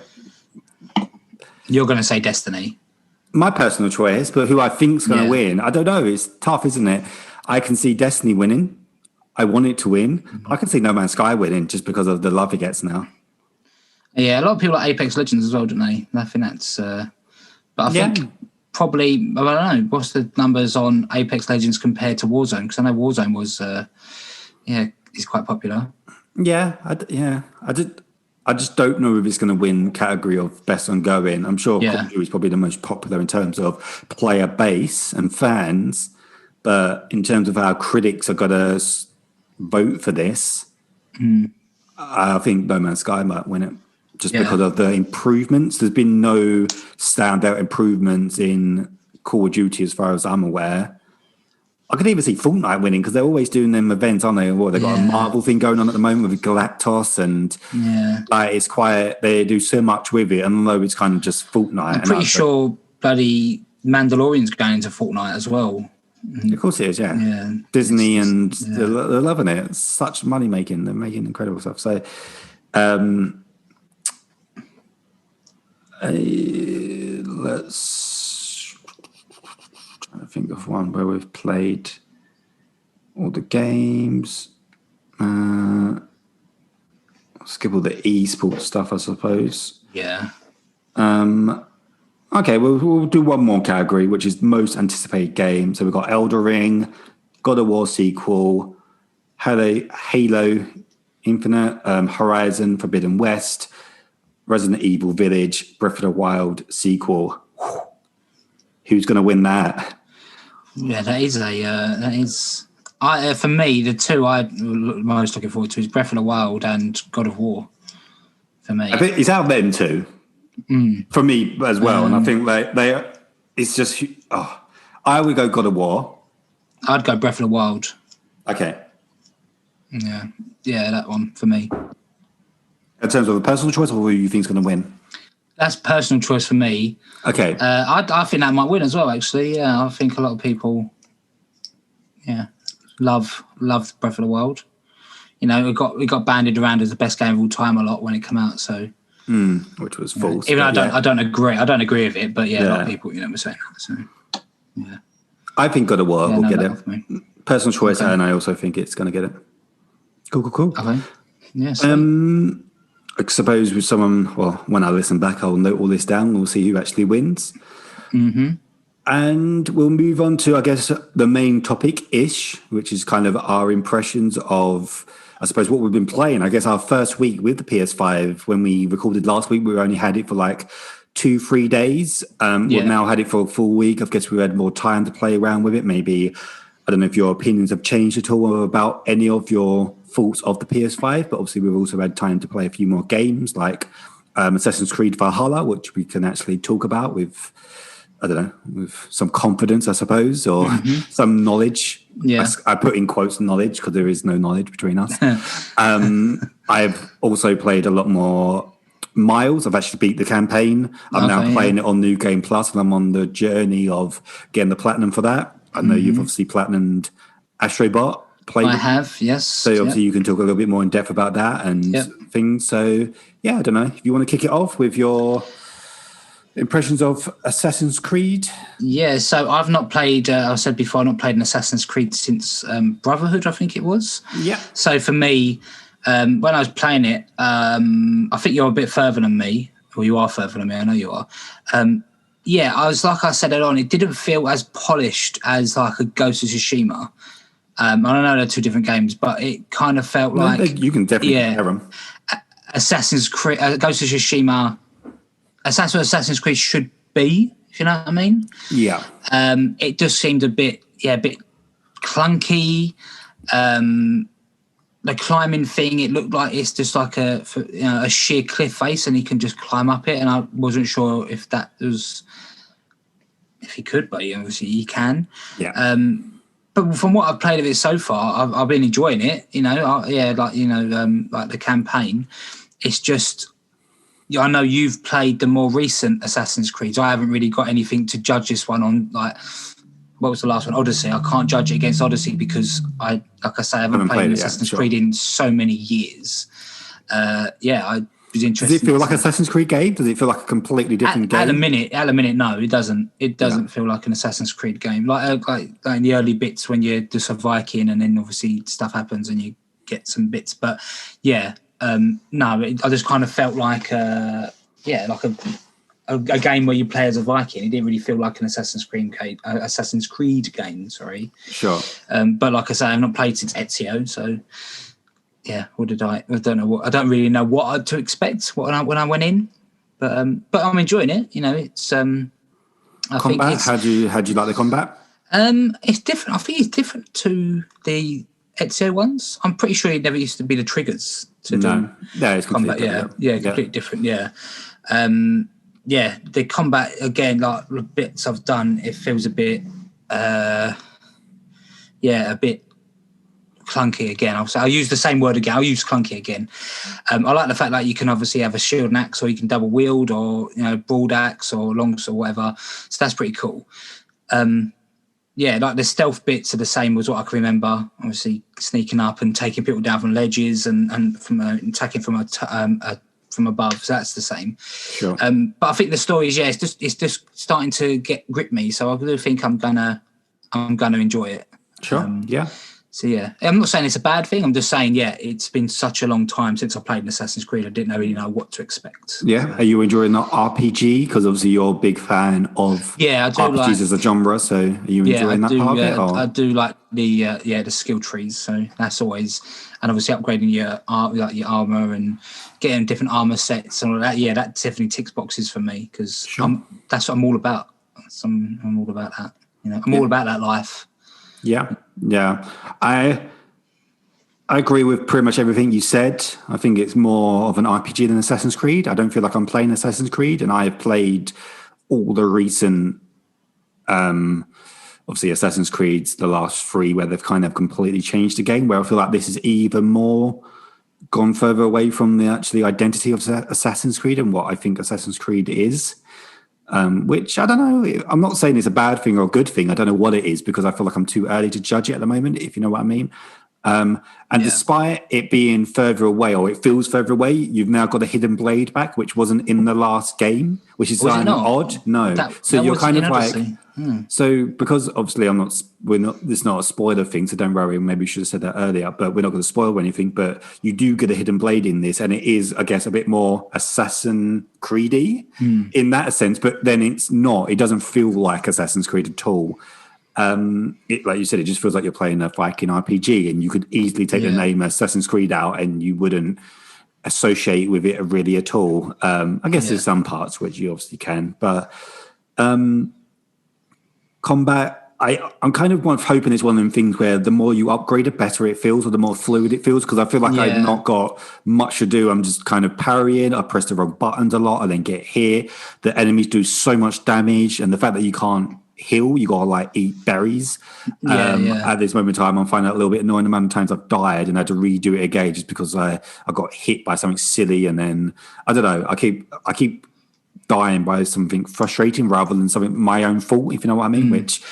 You're going to say Destiny. My personal choice, but who I think's going to win, I don't know. It's tough, isn't it? I can see Destiny winning. I want it to win. I can see No Man's Sky winning just because of the love it gets now. Yeah, a lot of people like Apex Legends as well, don't they? I think that's... but I think probably... I don't know. What's the numbers on Apex Legends compared to Warzone? Because I know Warzone was... is quite popular. I just don't know if it's going to win category of best ongoing. I'm sure Call of Duty is probably the most popular in terms of player base and fans. But in terms of how critics are going to vote for this, I think No Man's Sky might win it just because of the improvements. There's been no standout improvements in Call of Duty as far as I'm aware. I could even see Fortnite winning because they're always doing them events, aren't they? They've got a Marvel thing going on at the moment with Galactus and it's quite, they do so much with it, and although it's kind of just Fortnite. I'm pretty sure bloody Mandalorian's going into Fortnite as well. Of course it is, yeah. Disney and they're loving it. It's such money making. They're making incredible stuff. So, let's try to think of one where we've played all the games. Skip all the esports stuff, I suppose. Yeah. Okay, we'll do one more category, which is most anticipated game. So we've got Elden Ring, God of War sequel, Halo Infinite, Horizon Forbidden West, Resident Evil Village, Breath of the Wild sequel. Who's going to win that? Yeah, that is for me, the two I'm most looking forward to is Breath of the Wild and God of War. For me, I think it's out then too. For me as well, and I think it's just. I would go God of War. I'd go Breath of the Wild. Okay. Yeah, that one for me. In terms of a personal choice, or who you think is going to win? That's personal choice for me. Okay. I think that might win as well. Actually, yeah, I think a lot of people, love Breath of the Wild. You know, it got banded around as the best game of all time a lot when it came out. So which was false. Even I don't agree with it, but a lot of people, were saying that. So yeah, I think God of War will get it. Personal choice, Okay. and I also think it's going to get it. Cool. Okay. Yes. I suppose with someone, well, when I listen back, I'll note all this down. We'll see who actually wins. Mm-hmm. And we'll move on to, I guess, the main topic-ish, which is kind of our impressions of, I suppose, what we've been playing. I guess our first week with the PS5, when we recorded last week, we only had it for like 2-3 days. We've now had it for a full week. I guess we had more time to play around with it. Maybe, I don't know if your opinions have changed at all about any of your thoughts of the PS5, but obviously we've also had time to play a few more games like Assassin's Creed Valhalla, which we can actually talk about with, I don't know, with some confidence, I suppose, or some knowledge. Yeah. I put in quotes knowledge because there is no knowledge between us. I've also played a lot more Miles. I've actually beat the campaign. I'm now playing it on New Game Plus, and I'm on the journey of getting the platinum for that. I know you've obviously platinumed Astrobot. I have, yes. So obviously you can talk a little bit more in depth about that and things. So yeah, I don't know if you want to kick it off with your impressions of Assassin's Creed. Yeah, so I've not played. I said before, I've not played an Assassin's Creed since Brotherhood, I think it was. Yeah. So for me, when I was playing it, I think you're a bit further than me, or you are further than me. I know you are. Yeah, I was like I said it on. It didn't feel as polished as like a Ghost of Tsushima. I don't know they're two different games, but it kind of felt like you can definitely compare them. Assassin's Creed, Ghost of Tsushima. That's what Assassin's Creed should be, if you know what I mean. Yeah. It just seemed a bit clunky. The climbing thing, it looked like it's just like a sheer cliff face, and he can just climb up it. And I wasn't sure if that was if he could, but obviously he can. Yeah. But from what I've played of it so far, I've been enjoying it. Like the campaign. It's just, I know you've played the more recent Assassin's Creed. I haven't really got anything to judge this one on. Like, what was the last one? Odyssey. I can't judge it against Odyssey because I haven't played Assassin's Creed in so many years. I was interested. Does it feel like an Assassin's Creed game? Does it feel like a completely different game? At the minute, no, it doesn't. It doesn't feel like an Assassin's Creed game. Like in the early bits when you're just a Viking, and then obviously stuff happens and you get some bits. But I just kind of felt like a game where you play as a Viking. It didn't really feel like an Assassin's Creed game. Sorry. Sure. But like I say, I've not played since Ezio, so. Yeah, what did I don't know what. I don't really know what to expect when I went in, but I'm enjoying it. It's combat. How do you like the combat? It's different. I think it's different to the Ezio ones. I'm pretty sure it never used to be the triggers to do it's combat. Completely different. Yeah, the combat again, like the bits I've done, it feels a bit, a bit clunky again. I'll use the same word again. I'll use clunky again. I like the fact that you can obviously have a shield and axe, or you can double wield, or broad axe, or long or whatever. So that's pretty cool. Like the stealth bits are the same as what I can remember. Obviously, sneaking up and taking people down from ledges and from attacking from above. So that's the same. Sure. But I think the story is it's just starting to grip me. So I really think I'm gonna enjoy it. Sure. So I'm not saying it's a bad thing. I'm just saying, it's been such a long time since I played an Assassin's Creed. I didn't really know what to expect. Yeah, are you enjoying the RPG? Because obviously you're a big fan of I do RPGs as a genre. So are you enjoying that part of it? Or? I do like the skill trees. So that's always, and obviously upgrading your armor and getting different armor sets and all that. Yeah, that definitely ticks boxes for me because that's what I'm all about. I'm all about that. I'm all about that life. Yeah. I agree with pretty much everything you said. I think it's more of an RPG than Assassin's Creed. I don't feel like I'm playing Assassin's Creed, and I have played all the recent, obviously Assassin's Creed's the last 3 where they've kind of completely changed the game. Where I feel like this is even more gone further away from the actually identity of Assassin's Creed and what I think Assassin's Creed is. Which I don't know. I'm not saying it's a bad thing or a good thing. I don't know what it is because I feel like I'm too early to judge it at the moment, if you know what I mean. And despite it being further away, or it feels further away, you've now got a hidden blade back, which wasn't in the last game, which is kind of odd. No, so you're kind of like, so because obviously it's not a spoiler thing, so don't worry. Maybe we should have said that earlier, but we're not going to spoil anything. But you do get a hidden blade in this, and it is, I guess, a bit more Assassin's Creed-y in that sense. But then it's not. It doesn't feel like Assassin's Creed at all. Like you said, it just feels like you're playing a Viking RPG, and you could easily take the name Assassin's Creed out and you wouldn't associate with it really at all. I guess there's some parts which you obviously can, but combat, I'm kind of hoping it's one of them things where the more you upgrade, the better it feels, or the more fluid it feels, because I feel like I've not got much to do. I'm just kind of parrying. I press the wrong buttons a lot. I then get hit. The enemies do so much damage, and the fact that you can't heal, you gotta like eat berries. At this moment in time, I'm finding it a little bit annoying the amount of times I've died and had to redo it again just because I got hit by something silly, and then I don't know, I keep dying by something frustrating rather than something my own fault, if you know what I mean, which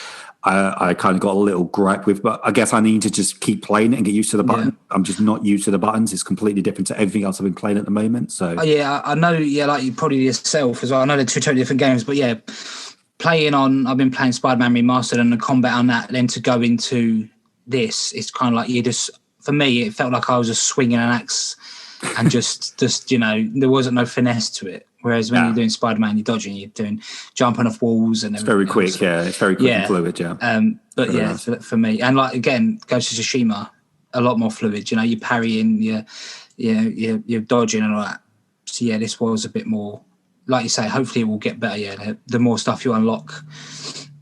I kind of got a little gripe with. But I guess I need to just keep playing it and get used to the button. I'm just not used to the buttons. It's completely different to everything else I've been playing at the moment. So I know, like you probably yourself as well, I know they're two totally different games, but I've been playing Spider-Man Remastered, and the combat on that, then to go into this, it's kind of like for me, it felt like I was just swinging an axe and just there wasn't no finesse to it. Whereas when you're doing Spider-Man, you're dodging, you're doing jumping off walls and everything. It's very quick, It's very quick and fluid, But for me, and like again, Ghost of Tsushima, a lot more fluid. You're parrying, you're dodging and all that. So this was a bit more. Like you say, hopefully it will get better. The more stuff you unlock.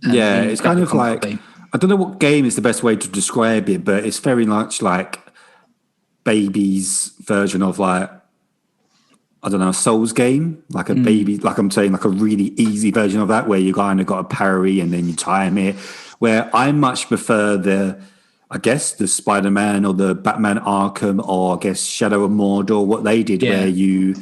It's kind of like, I don't know what game is the best way to describe it, but it's very much like baby's version of like, I don't know, a Souls game, like a baby, like I'm saying, like a really easy version of that, where you kind of got a parry and then you time it. Where I much prefer the Spider-Man or the Batman Arkham, or I guess Shadow of Mordor, what they did, where you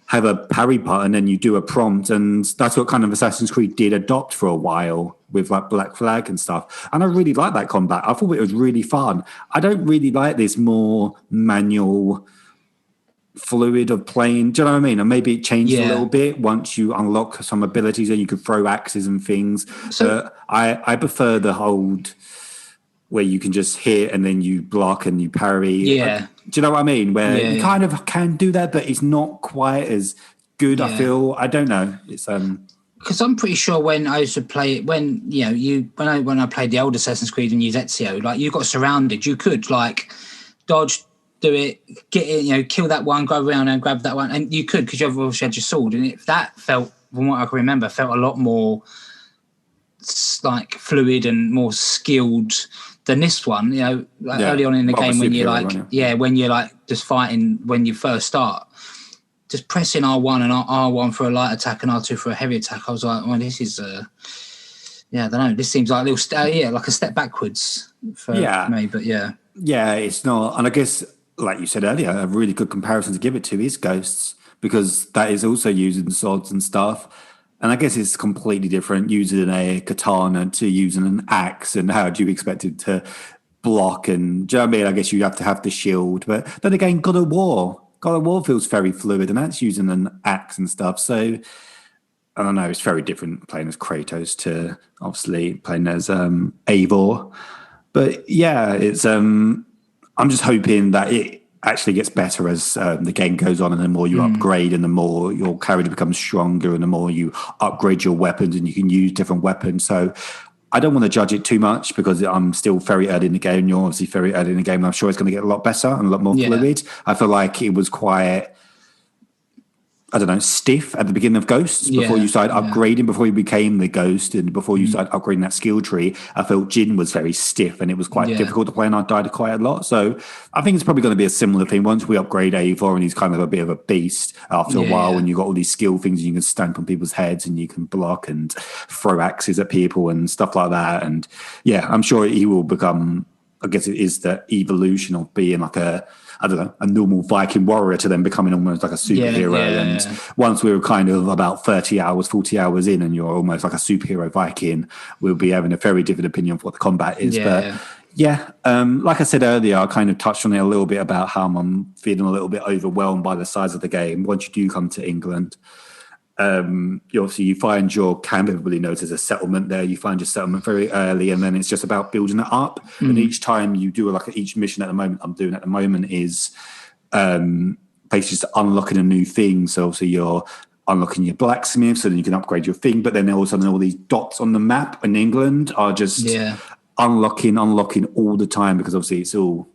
have a parry button and you do a prompt, and that's what kind of Assassin's Creed did adopt for a while with like Black Flag and stuff. And I really like that combat. I thought it was really fun. I don't really like this more manual fluid of playing. Do you know what I mean? And maybe it changed a little bit once you unlock some abilities and you could throw axes and things. So I prefer the hold where you can just hit and then you block and you parry. Do you know what I mean? Where you kind of can do that, but it's not quite as good. I feel. I don't know. It's because I'm pretty sure when I used to play it, when I played the old Assassin's Creed and used Ezio, like you got surrounded, you could like dodge, do it, get it, kill that one, go around and grab that one, and you could, because you obviously had your sword, and that felt, from what I can remember, felt a lot more like fluid and more skilled than this one. Early on in the game when you're like, when you're like just fighting when you first start, just pressing R1 and R1 for a light attack and R2 for a heavy attack. I was like, well, this is I don't know. This seems like a little like a step backwards for me. But it's not. And I guess, like you said earlier, a really good comparison to give it to is Ghosts, because that is also using swords and stuff. And I guess it's completely different using a katana to using an axe. And how do you expect it to block? And do you know what I mean? I guess you have to have the shield. But then again, God of War feels very fluid, and that's using an axe and stuff. So I don't know. It's very different playing as Kratos to obviously playing as Eivor. But it's I'm just hoping that it actually gets better as the game goes on, and the more you upgrade and the more your character becomes stronger and the more you upgrade your weapons and you can use different weapons. So I don't want to judge it too much because I'm still very early in the game. You're obviously very early in the game, and I'm sure it's going to get a lot better and a lot more fluid. I feel like it was quite, I don't know, stiff at the beginning of Ghosts before you started upgrading, before you became the Ghost and before you started upgrading that skill tree. I felt Jin was very stiff and it was quite difficult to play, and I died quite a lot. So I think it's probably going to be a similar thing once we upgrade Eivor, and he's kind of a bit of a beast after a while, and you've got all these skill things, and you can stamp on people's heads and you can block and throw axes at people and stuff like that. And I'm sure he will become, I guess it is the evolution of being like a normal Viking warrior to then becoming almost like a superhero. And once we were kind of about 40 hours in, and you're almost like a superhero Viking, we'll be having a very different opinion of what the combat is. But Yeah, like I said earlier, I kind of touched on it a little bit about how I'm feeling a little bit overwhelmed by the size of the game. Once you do come to England, you find your camp. Everybody knows there's a settlement there. You find your settlement very early, and then it's just about building it up. And each time you do each mission at the moment, I'm doing at the moment is basically just unlocking a new thing. So obviously you're unlocking your blacksmith, so then you can upgrade your thing. But then all of a sudden, all these dots on the map in England are just unlocking all the time, because obviously it's all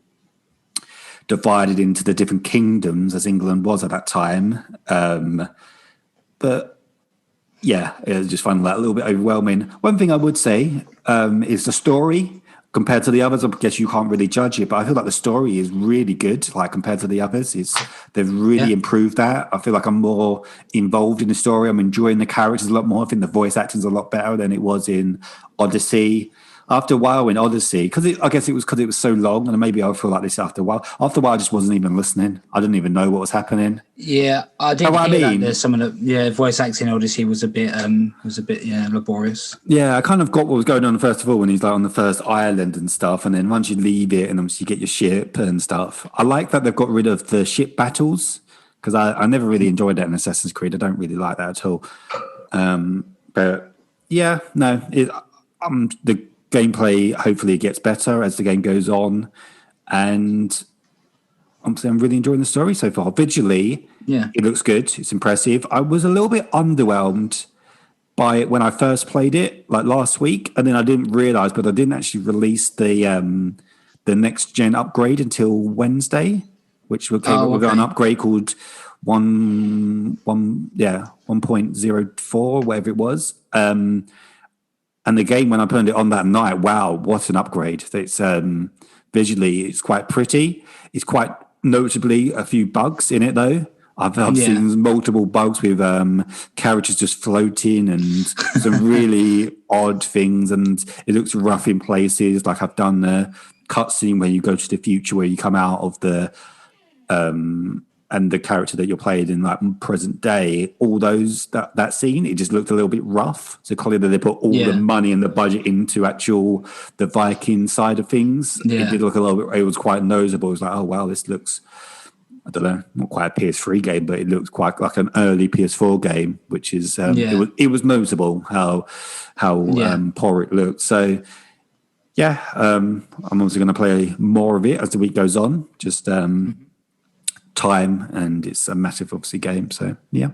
divided into the different kingdoms as England was at that time. But yeah, I just find that a little bit overwhelming. One thing I would say is the story compared to the others. I guess you can't really judge it, but I feel like the story is really good. Like compared to the others, they've really improved that. I feel like I'm more involved in the story. I'm enjoying the characters a lot more. I think the voice acting is a lot better than it was in Odyssey. After a while in Odyssey, I guess it was because it was so long, and maybe I feel like this after a while. After a while, I just wasn't even listening. I didn't even know what was happening. Yeah, I did hear that there's some of the voice acting in Odyssey was a bit laborious. Yeah, I kind of got what was going on first of all when he's like on the first island and stuff, and then once you leave it and obviously you get your ship and stuff. I like that they've got rid of the ship battles, because I never really enjoyed that in Assassin's Creed. I don't really like that at all. But yeah, no, the gameplay hopefully gets better as the game goes on, and I'm really enjoying the story so far. Visually, it looks good. It's impressive. I was a little bit underwhelmed by it when I first played it, like last week, and then I didn't realize, but I didn't actually release the next gen upgrade until Wednesday, which we've got an upgrade called 1.04, whatever it was. And the game, when I turned it on that night, wow, what an upgrade. It's visually, it's quite pretty. It's quite notably a few bugs in it, though. I've seen multiple bugs with characters just floating and some really odd things, and it looks rough in places. Like I've done the cutscene where you go to the future, where you come out of the and the character that you're playing in like present day, all those that scene, it just looked a little bit rough. So clearly they put all the money and the budget into the Viking side of things. It did look a little bit, it was quite noticeable. It was like, oh wow, this looks, I don't know, not quite a PS3 game, but it looks quite like an early PS4 game, which is it was noticeable how poor it looked. So I'm also going to play more of it as the week goes on. Just time, and it's a massive obviously game, so I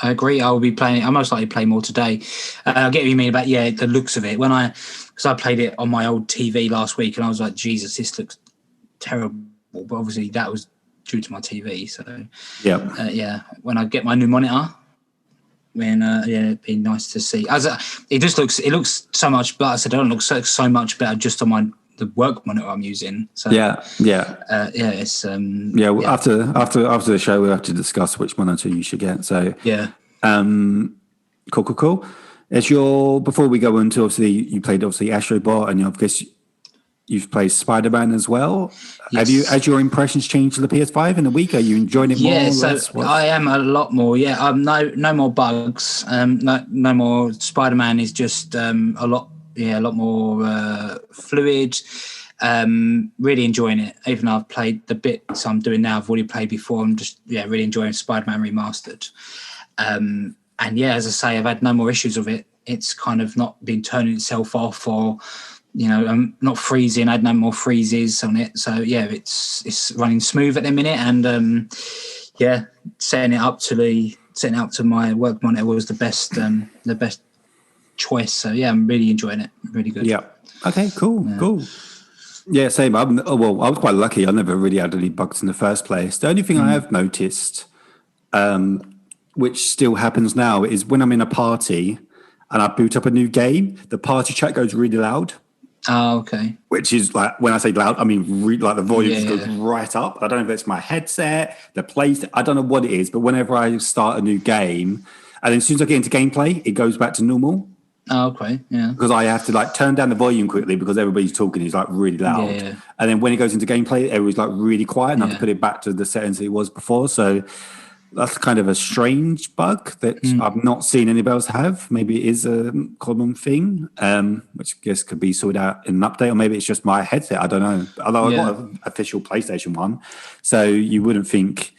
agree. I will be playing it. I'll most likely play more today. I get what you mean about the looks of it. Because I played it on my old TV last week, and I was like, Jesus, this looks terrible, but obviously that was due to my TV. So when I get my new monitor, it'd be nice to see. It looks so much, but I said, it looks so much better just on the work monitor I'm using. So it's after the show we'll have to discuss which monitor you should get. So cool. Before we go into, obviously you played Astrobot, and I guess you've played Spider-Man as well. Yes. Has your impressions changed to the PS5 in a week? Are you enjoying it more? I am a lot more. No more bugs. No more. Spider-Man is just a lot more fluid. Really enjoying it. Even though I've played the bits I'm doing now, I've already played before. I'm just really enjoying Spider-Man Remastered. And as I say, I've had no more issues with it. It's kind of not been turning itself off, or I'm not freezing. I had no more freezes on it. So it's running smooth at the minute, and setting it up to my work monitor was the best choice. So I'm really enjoying it. Really good. Yeah. Okay. Cool. Yeah. Same. I was quite lucky. I never really had any bugs in the first place. The only thing I have noticed, which still happens now, is when I'm in a party and I boot up a new game, the party chat goes really loud. Oh, okay. Which is like, when I say loud, I mean like the volume just goes right up. I don't know if it's my headset, the place. I don't know what it is, but whenever I start a new game, and then as soon as I get into gameplay, it goes back to normal. Oh, okay, yeah. Because I have to turn down the volume quickly because everybody's talking. It's really loud. Yeah. And then when it goes into gameplay, everybody's really quiet, and I have to put it back to the settings it was before. So that's kind of a strange bug that I've not seen anybody else have. Maybe it is a common thing, which I guess could be sorted out in an update, or maybe it's just my headset. I don't know. Although I've got an official PlayStation one, so you wouldn't think.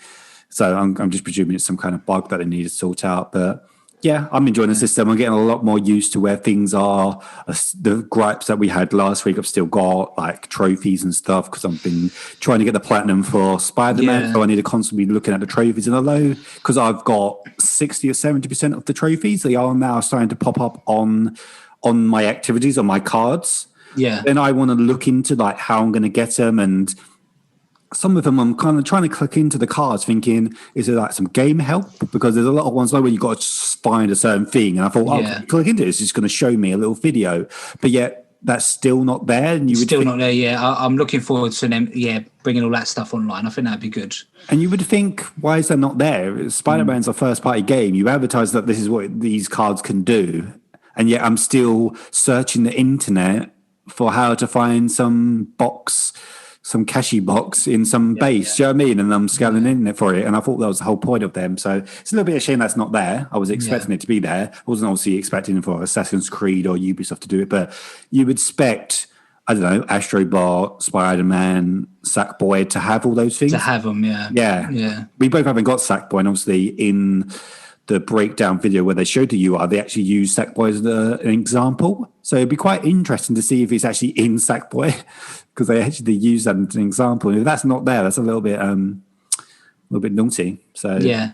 So I'm just presuming it's some kind of bug that they need to sort out. But yeah, I'm enjoying the system. I'm getting a lot more used to where things are. The gripes that we had last week, I've still got like trophies and stuff because I've been trying to get the platinum for Spider-Man. So I need to constantly be looking at the trophies. And although, because I've got 60 or 70% of the trophies, they are now starting to pop up on my activities, on my cards. Yeah. Then I want to look into like how I'm going to get them, and some of them I'm kind of trying to click into the cards thinking, is there like some game help? Because there's a lot of ones like where you've got to find a certain thing. And I thought, click into it. It's just going to show me a little video. But yet that's still not there. And you would not there, yeah. I'm looking forward to them, bringing all that stuff online. I think that'd be good. And you would think, why is that not there? Spider-Man's a first-party game. You advertise that this is what these cards can do. And yet I'm still searching the internet for how to find some cashy box in some base, do you know what I mean? And I'm scanning in it for it. And I thought that was the whole point of them. So it's a little bit of a shame that's not there. I was expecting it to be there. I wasn't obviously expecting for Assassin's Creed or Ubisoft to do it, but you would expect, I don't know, Astrobot, Spider-Man, Sackboy to have all those things. To have them, Yeah. We both haven't got Sackboy, and obviously in the breakdown video where they showed the UI, they actually used Sackboy as an example. So it'd be quite interesting to see if it's actually in Sackboy, because they actually use that as an example. And if that's not there, that's a little bit naughty. So hopefully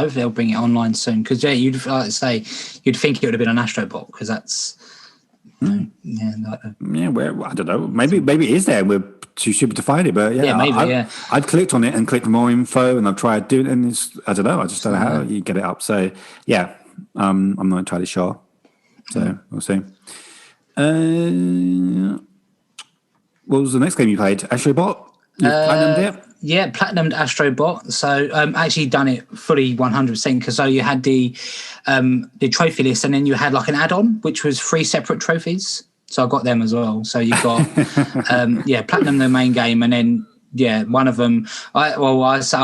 they'll bring it online soon. Because you'd think it would have been an Astrobot, because that's I don't know. Maybe it is there. We're too stupid to find it, but I've clicked on it and clicked more info, and I've tried doing it, and I don't know. I just don't know how you get it up. So I'm not entirely sure. So we'll see. What was the next game you played? Astrobot? You platinumed it? Yeah, platinumed Astrobot. So actually done it fully 100%, because you had the trophy list, and then you had like an add-on which was 3 separate trophies. So I got them as well. So you got platinum the main game, and then one of them. I'm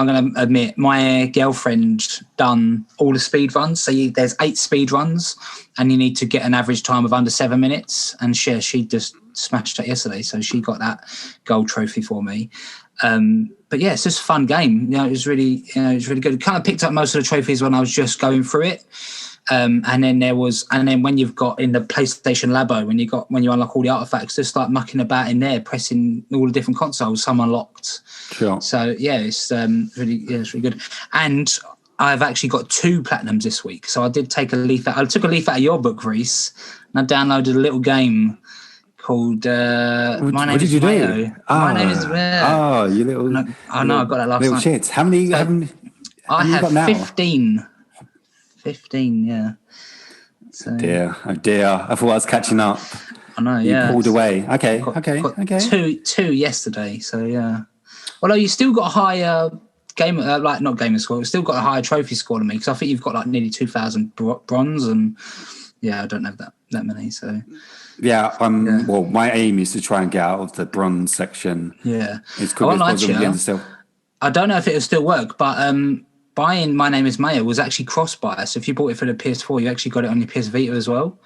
going to admit, my girlfriend done all the speed runs. So there's 8 speed runs, and you need to get an average time of under 7 minutes. And she just smashed it yesterday, so she got that gold trophy for me. But it's just a fun game. It was really good. Kind of picked up most of the trophies when I was just going through it. And then when you've got in the PlayStation Labo, when you unlock all the artifacts, just start mucking about in there, pressing all the different consoles, some unlocked. Sure. So it's really good. And I've actually got 2 platinums this week. So I did take a leaf out. I took a leaf out of your book, Reese, and I downloaded a little game called My Name Is Mayo. My name is Mayo. Oh, you little. I know. I got that last little night. Shits. How many? I have got now? 15. 15, yeah. So, oh dear. I thought I was catching up. I know, you pulled away. Okay. Two yesterday, so yeah. Although you still got a higher not gamer score, still got a higher trophy score than me, because I think you've got like nearly 2,000 bronze, and I don't have that many, so. Yeah, well, my aim is to try and get out of the bronze section. Yeah. As quick as possible. I don't know if it'll still work, but buying My Name is Mayo was actually cross-buy. So if you bought it for the PS4, you actually got it on your PS Vita as well.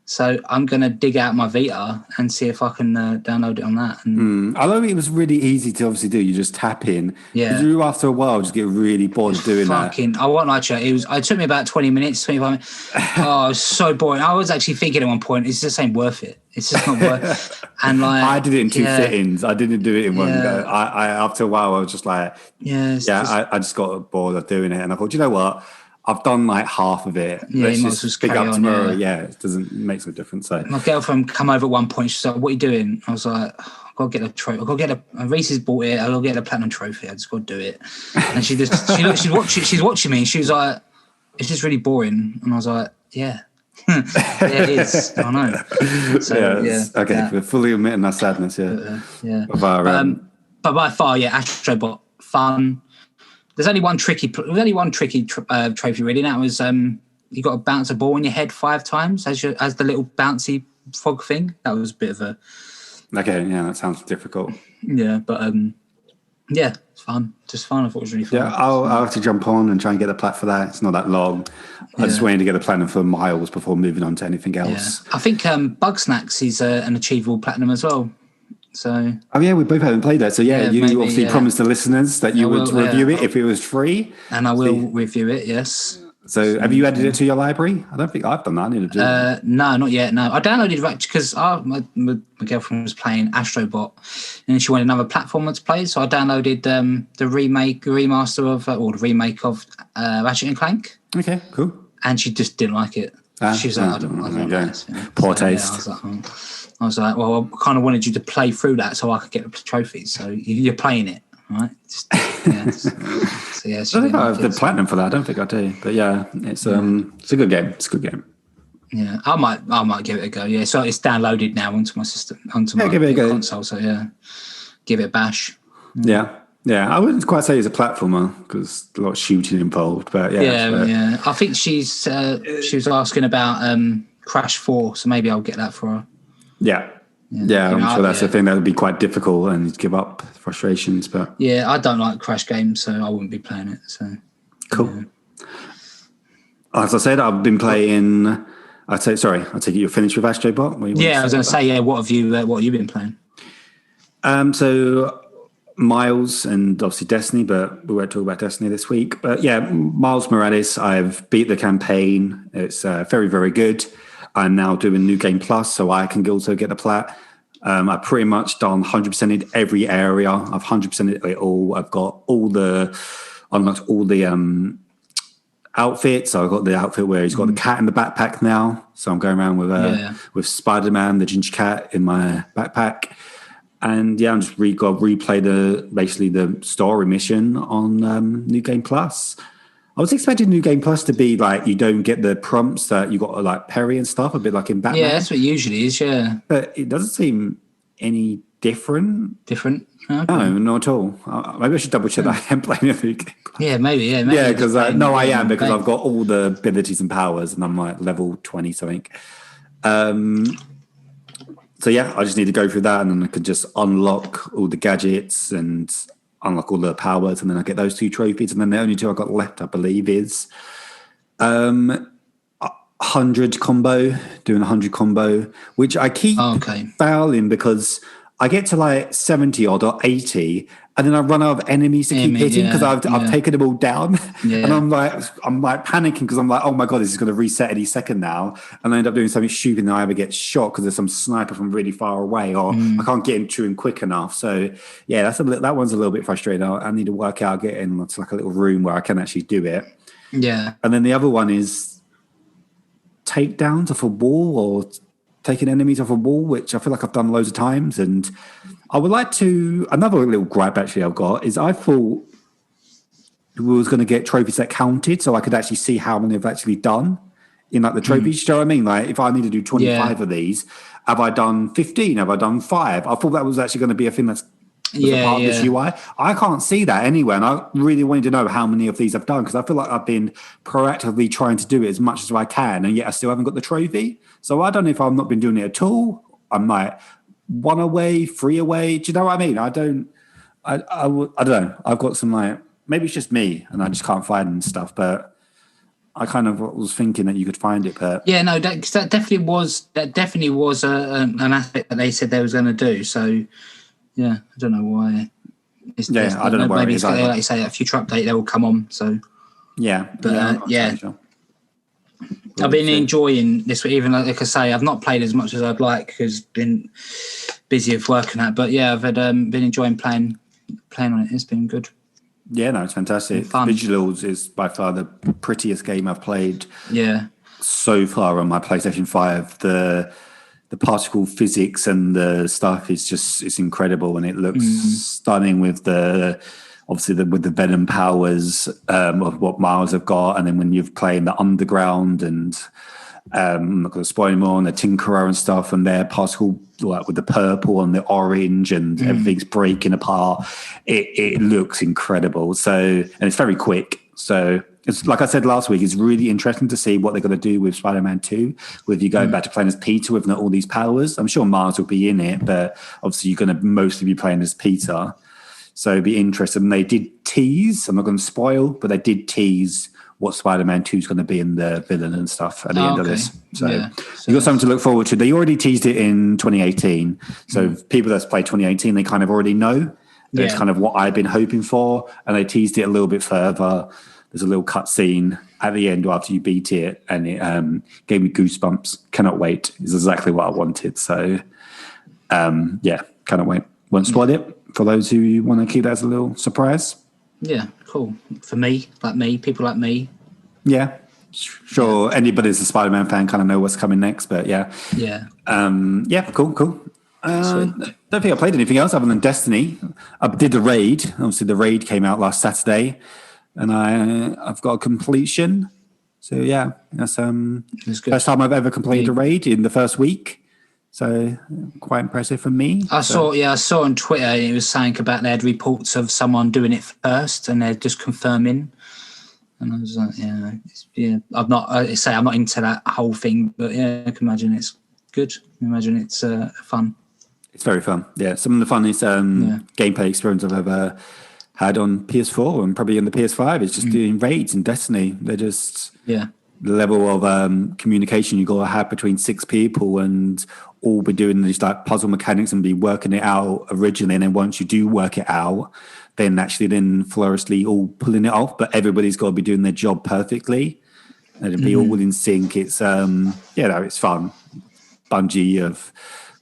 So I'm going to dig out my Vita and see if I can download it on that. I know it was really easy to obviously do. You just tap in. Yeah. You after a while just get really bored of doing that. I won't lie to you. It took me about 20 minutes, 25 minutes. Oh, it was so boring. I was actually thinking at one point, it's just ain't worth it. It's just not worth it. And I did it in 2 sittings. I didn't do it in one go. I after a while, I was just like, I just got bored of doing it. And I thought, you know what? I've done like half of it. Yeah, let's just pick up tomorrow. It make no difference. So my girlfriend come over at one point. She's like, "What are you doing?" I was like, "I've got to get a trophy. I've got to get a Reese's bought it. I've got to get a platinum trophy. I just got to do it." And she's watching me. And she was like, "It's just really boring." And I was like, "Yeah." It is. I know. So, okay. We're fully admitting our sadness. Of our, but by far, Astrobot fun. There's only one tricky trophy really. And that was you got to bounce a ball in your head 5 times as the little bouncy frog thing. That was a bit of a. Okay, that sounds difficult. Yeah, but Yeah, it's fun. Just fun. I thought it was really fun. Yeah, I'll have to jump on and try and get the plat for that. It's not that long. I just wanted to get a platinum for Miles before moving on to anything else. I think Bug Snacks is an achievable platinum as well. So. Oh yeah, we both haven't played that. So you obviously promised the listeners that you would review it if it was free. And I will review it. Yes. So have you added it to your library? I don't think I've done that. I need to do it. No, not yet. No, I downloaded it because my girlfriend was playing Astrobot, and she wanted another platformer to play. So I downloaded the remaster of Ratchet and Clank. Okay, cool. And she just didn't like it. She was like, I don't like this. Poor taste. I was like, well, I kind of wanted you to play through that so I could get the trophies. So you're playing it, right? So yeah, I don't think I have the platinum for that. I don't think I do. But yeah, it's a good game. It's a good game. Yeah, I might give it a go. Yeah, so it's downloaded now onto my system, onto my console. So yeah, give it a bash. Yeah. I wouldn't quite say it's a platformer because a lot of shooting involved. But yeah. I think she was asking about Crash 4, so maybe I'll get that for her. Yeah, I'm sure that's the thing that would be quite difficult and give up frustrations. But yeah, I don't like Crash games, so I wouldn't be playing it. So cool. As I said, I've been playing. I take it you're finished with Astrobot. I was going to say, what have you been playing? So Miles and obviously Destiny, but we won't talk about Destiny this week. But yeah, Miles Morales, I've beat the campaign. It's very, very good. I'm now doing New Game Plus, so I can also get the plat. I've pretty much done 100% in every area. I've 100% it all. I've got unlocked all the outfits. So I've got the outfit where he's got the cat in the backpack now. So I'm going around with Spider-Man, the ginger cat in my backpack. And I'm just replay the story mission on New Game Plus. I was expecting New Game Plus to be like you don't get the prompts that you got to like parry and stuff, a bit like in Batman. Yeah, that's what it usually is. Yeah, but it doesn't seem any different. Different? Okay. No, not at all. Maybe I should double check that I am playing a New Game Plus. Yeah, maybe. Yeah, because I am because I've got all the abilities and powers, and I'm like level 20 something. So I just need to go through that, and then I can just unlock all the gadgets and unlock all the powers, and then I get those 2 trophies, and then the only 2 I got left, I believe, is 100 combo, doing 100 combo, which I keep fouling because I get to like 70 odd or 80, and then I run out of enemies to keep hitting because I've taken them all down, and I'm like panicking because I'm like, oh my god, this is going to reset any second now, and I end up doing something stupid, and I either get shot because there's some sniper from really far away, or I can't get into him quick enough. So that one's a little bit frustrating. I need to work out getting to like a little room where I can actually do it. Yeah, and then the other one is takedowns off a wall or taking enemies off a wall, which I feel like I've done loads of times. And I would like to, another little gripe actually I've got is I thought we was going to get trophies that counted so I could actually see how many I've actually done in like the trophies. Do you know what I mean? Like if I need to do 25 of these, have I done 15? Have I done 5? I thought that was actually going to be a thing that's part of this UI. I can't see that anywhere, and I really wanted to know how many of these I've done because I feel like I've been proactively trying to do it as much as I can, and yet I still haven't got the trophy. So I don't know if I've not been doing it at all. I'm like 1 away, 3 away. Do you know what I mean? I don't know. I've got some like maybe it's just me, and I just can't find stuff, but I kind of was thinking that you could find it, but that definitely was an aspect that they said they was going to do. So. Yeah, I don't know why. I don't know why. Maybe it's like you say, a future update they will come on. So Sure. I've been enjoying this, even like I say, I've not played as much as I'd like because been busy with work and that. But I've been enjoying playing on it. It's been good. Yeah, no, it's fantastic. Vigilals is by far the prettiest game I've played. Yeah, so far on my PlayStation 5. The particle physics and the stuff is it's incredible, and it looks stunning with the venom powers of what Miles have got, and then when you're playing the underground and I'm not going to spoil more on the Tinkerer and stuff, and their particle like with the purple and the orange and everything's breaking apart. It looks incredible. So and it's very quick. So. It's like I said last week, it's really interesting to see what they're going to do with Spider-Man 2, with you going back to playing as Peter with all these powers. I'm sure Miles will be in it, but obviously you're going to mostly be playing as Peter. So it'd be interesting. They did tease, I'm not going to spoil, but they did tease what Spider-Man 2 is going to be in the villain and stuff at the end of this. So you got something to look forward to. They already teased it in 2018. So people that's played 2018, they kind of already know. That's kind of what I've been hoping for. And they teased it a little bit further. There's a little cut scene at the end after you beat it, and it gave me goosebumps. Cannot wait. It's exactly what I wanted. So, cannot wait. Won't spoil it for those who want to keep that as a little surprise. Yeah, cool. For me, people like me. Yeah, sure. Yeah. Anybody that's a Spider-Man fan kind of know what's coming next, but yeah. Cool. Don't think I played anything else other than Destiny. I did the raid. Obviously, the raid came out last Saturday, and I've got a completion. So yeah, that's first time I've ever completed a raid in the first week. So quite impressive for me. I saw on Twitter it was saying about they had reports of someone doing it first, and they're just confirming. And I was like, I'm not into that whole thing, but yeah, I can imagine it's good. I can imagine it's fun. It's very fun. Yeah, some of the funnest gameplay experience I've ever had on PS4 and probably on the PS5 is just doing raids in Destiny. They're just the level of communication you got to have between 6 people and all be doing these like puzzle mechanics and be working it out originally, and then once you do work it out, then flawlessly all pulling it off. But everybody's got to be doing their job perfectly and be all in sync. It's it's fun. Bungie have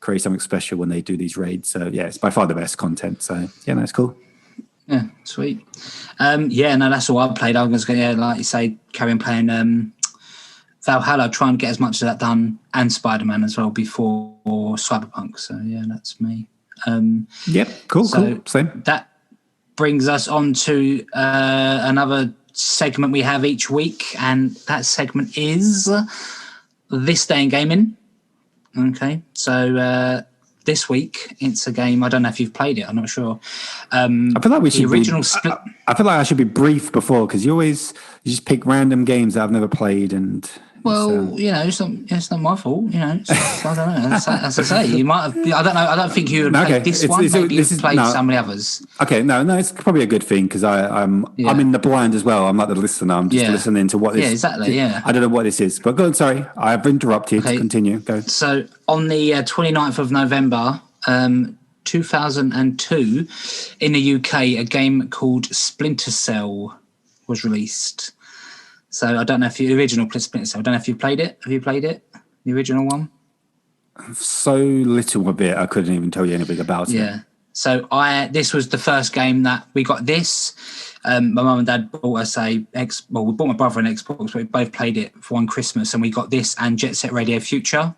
created something special when they do these raids. So yeah, it's by far the best content. So yeah, that's cool. Yeah, sweet. That's all I played. I was going to, like you say, carry on playing Valhalla, try and get as much of that done, and Spider-Man as well before Cyberpunk. So yeah, that's me. Cool. Same. That brings us on to another segment we have each week, and that segment is This Day in Gaming. Okay, so this week it's a game. I don't know if you've played it. I'm not sure. I feel like we should I feel like I should be brief before, because you just pick random games that I've never played, and it's not my fault. I don't know. As I say, you might have. I don't know. I don't think you would play this one. Maybe you've played some of the others. Okay, no, it's probably a good thing, because I'm in the blind as well. I'm not the listener. I'm just listening to what this. Yeah, exactly. Yeah, I don't know what this is, but go on. Sorry, I've interrupted. Okay. Continue. Go. So on the 29th of November, 2002, in the UK, a game called Splinter Cell was released. So I don't know if the original Splinter Cell. I don't know if you played it. Have you played it? The original one? So little of it, I couldn't even tell you anything about it. Yeah. So this was the first game that we got this. My mum and dad bought us we bought my brother an Xbox, but we both played it for one Christmas, and we got this and Jet Set Radio Future.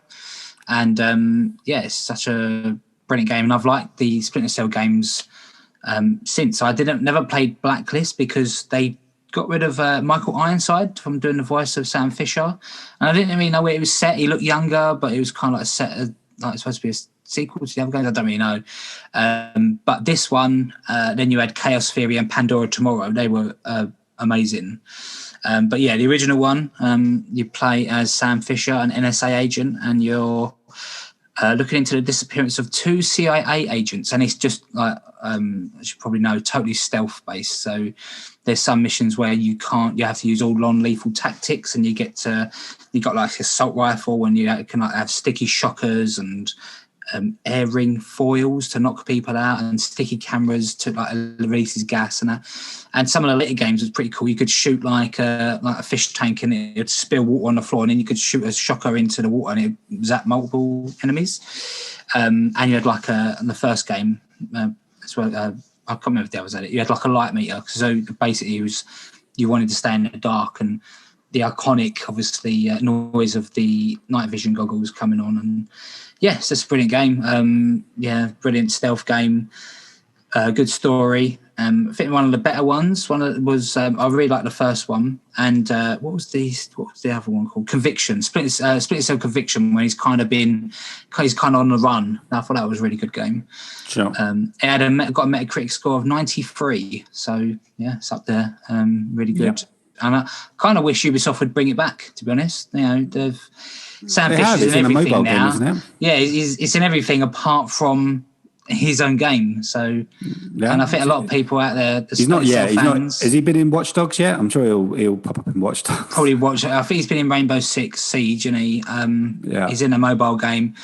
And it's such a brilliant game, and I've liked the Splinter Cell games since. I never played Blacklist because they got rid of Michael Ironside from doing the voice of Sam Fisher, and I didn't really know where it was set. He looked younger, but it was kind of like a set of, like, it's supposed to be a sequel to the other games. I don't really know. But this one, then you had Chaos Theory and Pandora Tomorrow. They were amazing. But yeah, the original one, you play as Sam Fisher, an NSA agent, and you're looking into the disappearance of 2 CIA agents, and it's just like, as you probably know, totally stealth based. So there's some missions where you have to use all non-lethal tactics, and you got like assault rifle, and you can like have sticky shockers and air ring foils to knock people out, and sticky cameras to like release gas and that. And some of the later games was pretty cool. You could shoot like a fish tank, and it'd spill water on the floor, and then you could shoot a shocker into the water, and it would zap multiple enemies. And you had like in the first game as well. I can't remember if the others had it. You had like a light meter, so basically you wanted to stay in the dark, and the iconic, obviously, noise of the night vision goggles coming on. And yeah, it's just a brilliant game. Brilliant stealth game. Good story. I think one of the better ones. I really liked the first one. And what was the other one called? Conviction. Splinter Cell Conviction, when he's kind of on the run. I thought that was a really good game. Sure. It had got a Metacritic score of 93. So yeah, it's up there. Really good. Yep. And I kind of wish Ubisoft would bring it back, to be honest. Sam Fisher's in everything now. Game, isn't it? Yeah, it's in everything apart from his own game. So, and I think a lot of people out there, he's not. Has he been in Watch Dogs yet? I'm sure he'll pop up in Watch Dogs. Probably watch. I think he's been in Rainbow Six Siege, and he's in a mobile game.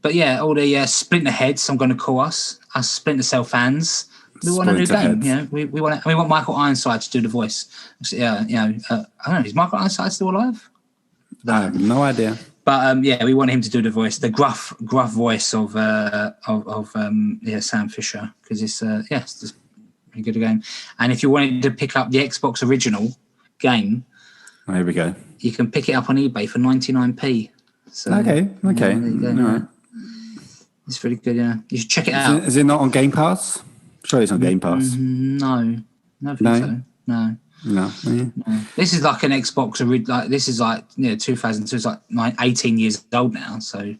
But yeah, all the Splinter heads, I'm going to call us Splinter Cell fans. We want a new game. You know, we want Michael Ironside to do the voice. I don't know. Is Michael Ironside still alive? I have no idea. But we want him to do the voice, the gruff voice of Sam Fisher, because it's just a good game. And if you wanted to pick up the Xbox original game, here we go. You can pick it up on eBay for 99p. So, okay. All right. It's really good. Yeah, you should check it out. Is it not on Game Pass? I'm sure it's on Game Pass. No, I think so. No. No. This is like an Xbox. This is like 2002. It's like 18 years old now. So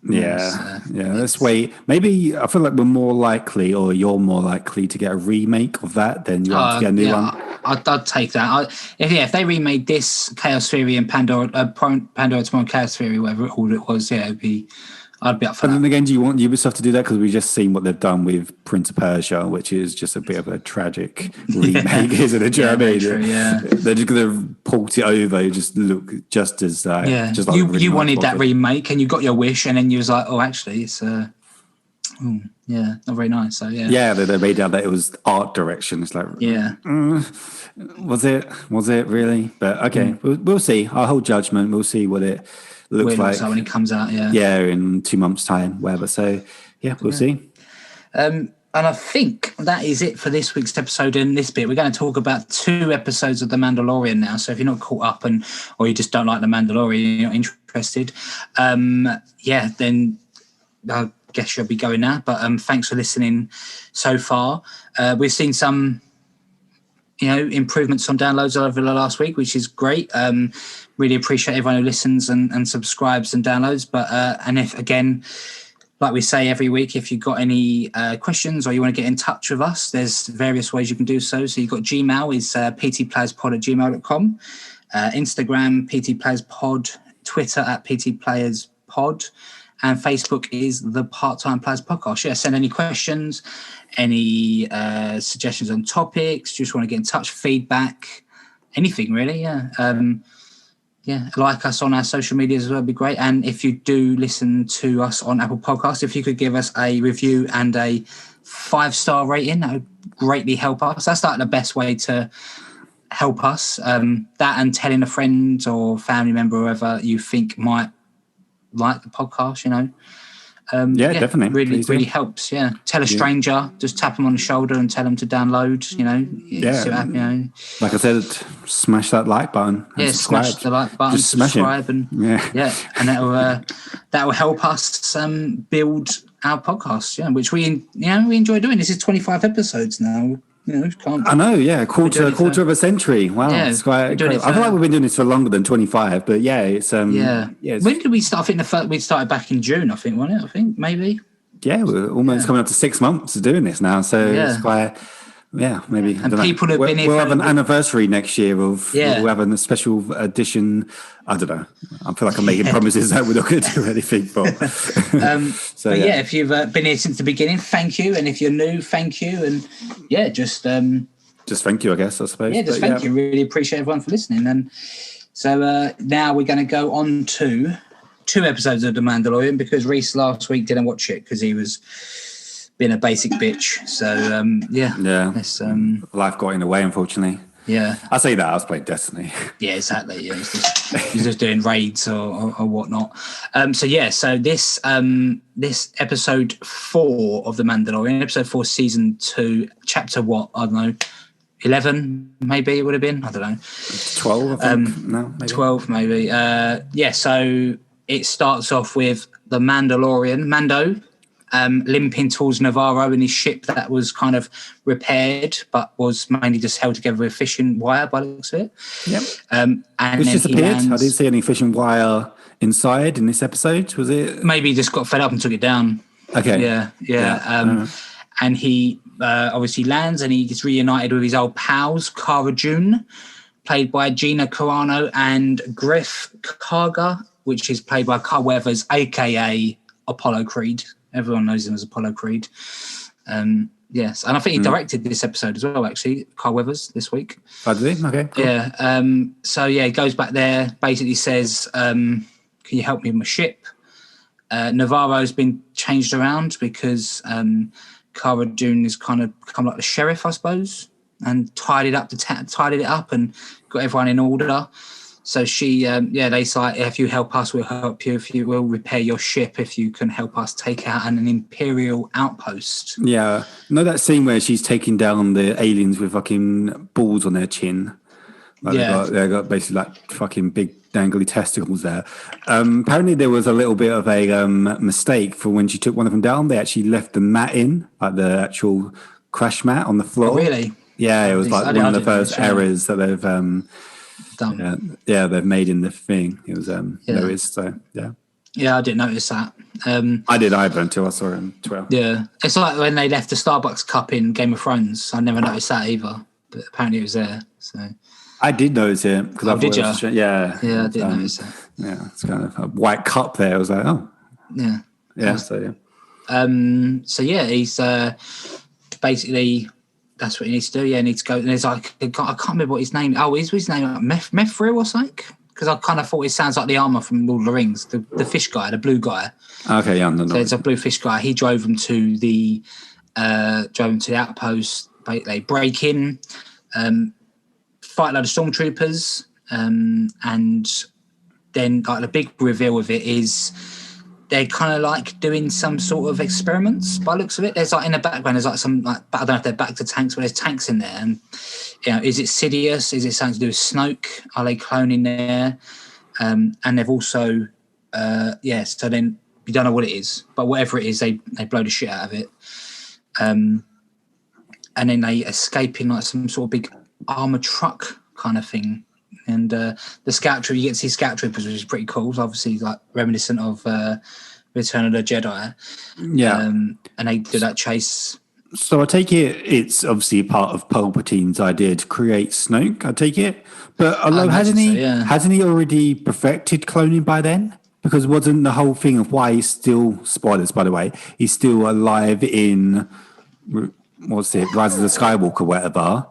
let's wait. Maybe I feel like we're more likely, or you're more likely to get a remake of that than you are to get a new one. I'd take that. If they remade this Chaos Theory and Pandora Tomorrow Chaos Theory, whatever all it was, I'd be up for that. And then again, do you want Ubisoft to do that? Because we've just seen what they've done with Prince of Persia, which is just a bit of a tragic remake, isn't it? Do you know what I mean? They're just going to port it over, just look just as just like you wanted that remake, and you got your wish, and then you was like, oh, actually, it's not very nice. So they made out that it was art direction. It's like was it really? But okay, we'll see. I'll hold judgment. We'll see what it looks like when it comes out. In 2 months' time, whatever. So we'll see. And I think that is it for this week's episode. In this bit, we're going to talk about 2 episodes of The Mandalorian now. So if you're not caught up or you just don't like The Mandalorian, you're not interested, then I guess you'll be going now. But thanks for listening so far. We've seen some improvements on downloads over the last week, which is great. Really appreciate everyone who listens and subscribes and downloads. But and if, again, like we say every week, if you've got any questions or you want to get in touch with us, there's various ways you can do so. So you've got Gmail, is ptplayerspod@gmail.com, Instagram, ptplayerspod, Twitter @ptplayerspod, and Facebook is the Part-Time Players Podcast. Send any questions, any suggestions on topics, just want to get in touch, feedback, anything really. Like us on our social media as well would be great. And if you do listen to us on Apple Podcasts, if you could give us a review and a 5-star rating, that would greatly help us. That's like the best way to help us. That and telling a friend or family member or whoever you think might like the podcast, definitely. Really helps. Tell a stranger, just tap them on the shoulder and tell them to download. Like I said, smash that like button. And smash the like button, just subscribe, and and that will help us build our podcast. Which we enjoy doing. This is 25 episodes now. I know, quarter of a century. Wow, it's quite. I feel like we've been doing this for longer than 25, but it's When did we start? I think we started back in June. I think, wasn't it? I think maybe. Yeah, we're almost coming up to 6 months of doing this now, so it's quite. Yeah, maybe. And people have been here. We'll have an anniversary next year of. We'll have a special edition. I don't know. I feel like I'm making promises that we're not going to do anything for. If you've been here since the beginning, thank you. And if you're new, thank you. And just thank you, I guess. I suppose. Thank you. Really appreciate everyone for listening. And so now we're going to go on to 2 episodes of The Mandalorian, because Reese last week didn't watch it because he was being a basic bitch. So life got in the way, unfortunately. I say that I was playing Destiny. Exactly. He's just doing raids or whatnot. So this episode 4 of The Mandalorian, episode 4, season 2, chapter I don't know, 11 maybe it would have been. I don't know. 12. I think. No, maybe 12 maybe. So it starts off with the Mandalorian, Mando, limping towards Navarro in his ship that was kind of repaired, but was mainly just held together with fishing wire by the looks of it. Yep. And it then disappeared. I didn't see any fishing wire inside in this episode. Was it? Maybe he just got fed up and took it down. Okay. And he obviously lands and he gets reunited with his old pals, Cara Dune, played by Gina Carano, and Griff Karga, which is played by Carl Weathers, a.k.a. Apollo Creed. Everyone knows him as Apollo Creed. Yes, and I think he directed this episode as well, actually, Carl Weathers, this week. Oh, did he? Okay, cool. Yeah. So, yeah, he goes back there, basically says, can you help me with my ship? Navarro's been changed around because Cara Dune has kind of become like the sheriff, I suppose, and tidied it up and got everyone in order. So she, they say, if you help us, we'll help you. If you will repair your ship, if you can help us take out an Imperial outpost. Yeah. No, that scene where she's taking down the aliens with fucking balls on their chin. Like they got basically like fucking big dangly testicles there. Apparently there was a little bit of a mistake for when she took one of them down. They actually left the mat in, like the actual crash mat on the floor. Oh, really? Yeah, it was like one of the first errors that they've done. They've made in the thing. It was noticed. So yeah, I didn't notice that. I did either until I saw it on Twitter. Yeah, it's like when they left the Starbucks cup in Game of Thrones. I never noticed that either, but apparently it was there. So I did notice it because did you? Yeah, I did notice that. Yeah, it's kind of a white cup there. I was like, oh, yeah. So yeah, he's basically. That's what he needs to do. Yeah, he needs to go. And there's like, I can't remember what his name. Oh, is his name like Mefril or something? Because I kind of thought it sounds like the armor from Lord of the Rings, the fish guy, the blue guy. Okay, yeah, so there's a blue fish guy. He drove them to the outpost. They break in, fight a load of stormtroopers, and then like the big reveal of it is. They're kind of like doing some sort of experiments by the looks of it. There's like in the background, there's like some like, I don't know if they're back to tanks, but there's tanks in there. And is it Sidious? Is it something to do with Snoke? Are they cloning there? And they've also, so then you don't know what it is, but whatever it is, they blow the shit out of it. And then they escape in like some sort of big armored truck kind of thing. And the scout troop, you get to see scout troopers, which is pretty cool. It's obviously like reminiscent of Return of the Jedi. Yeah. And they do that chase. So I take it it's obviously part of Palpatine's idea to create Snoke, I take it. But although hasn't he already perfected cloning by then? Because wasn't the whole thing of why he's still, spoilers by the way, he's still alive in, Rise of the Skywalker, whatever.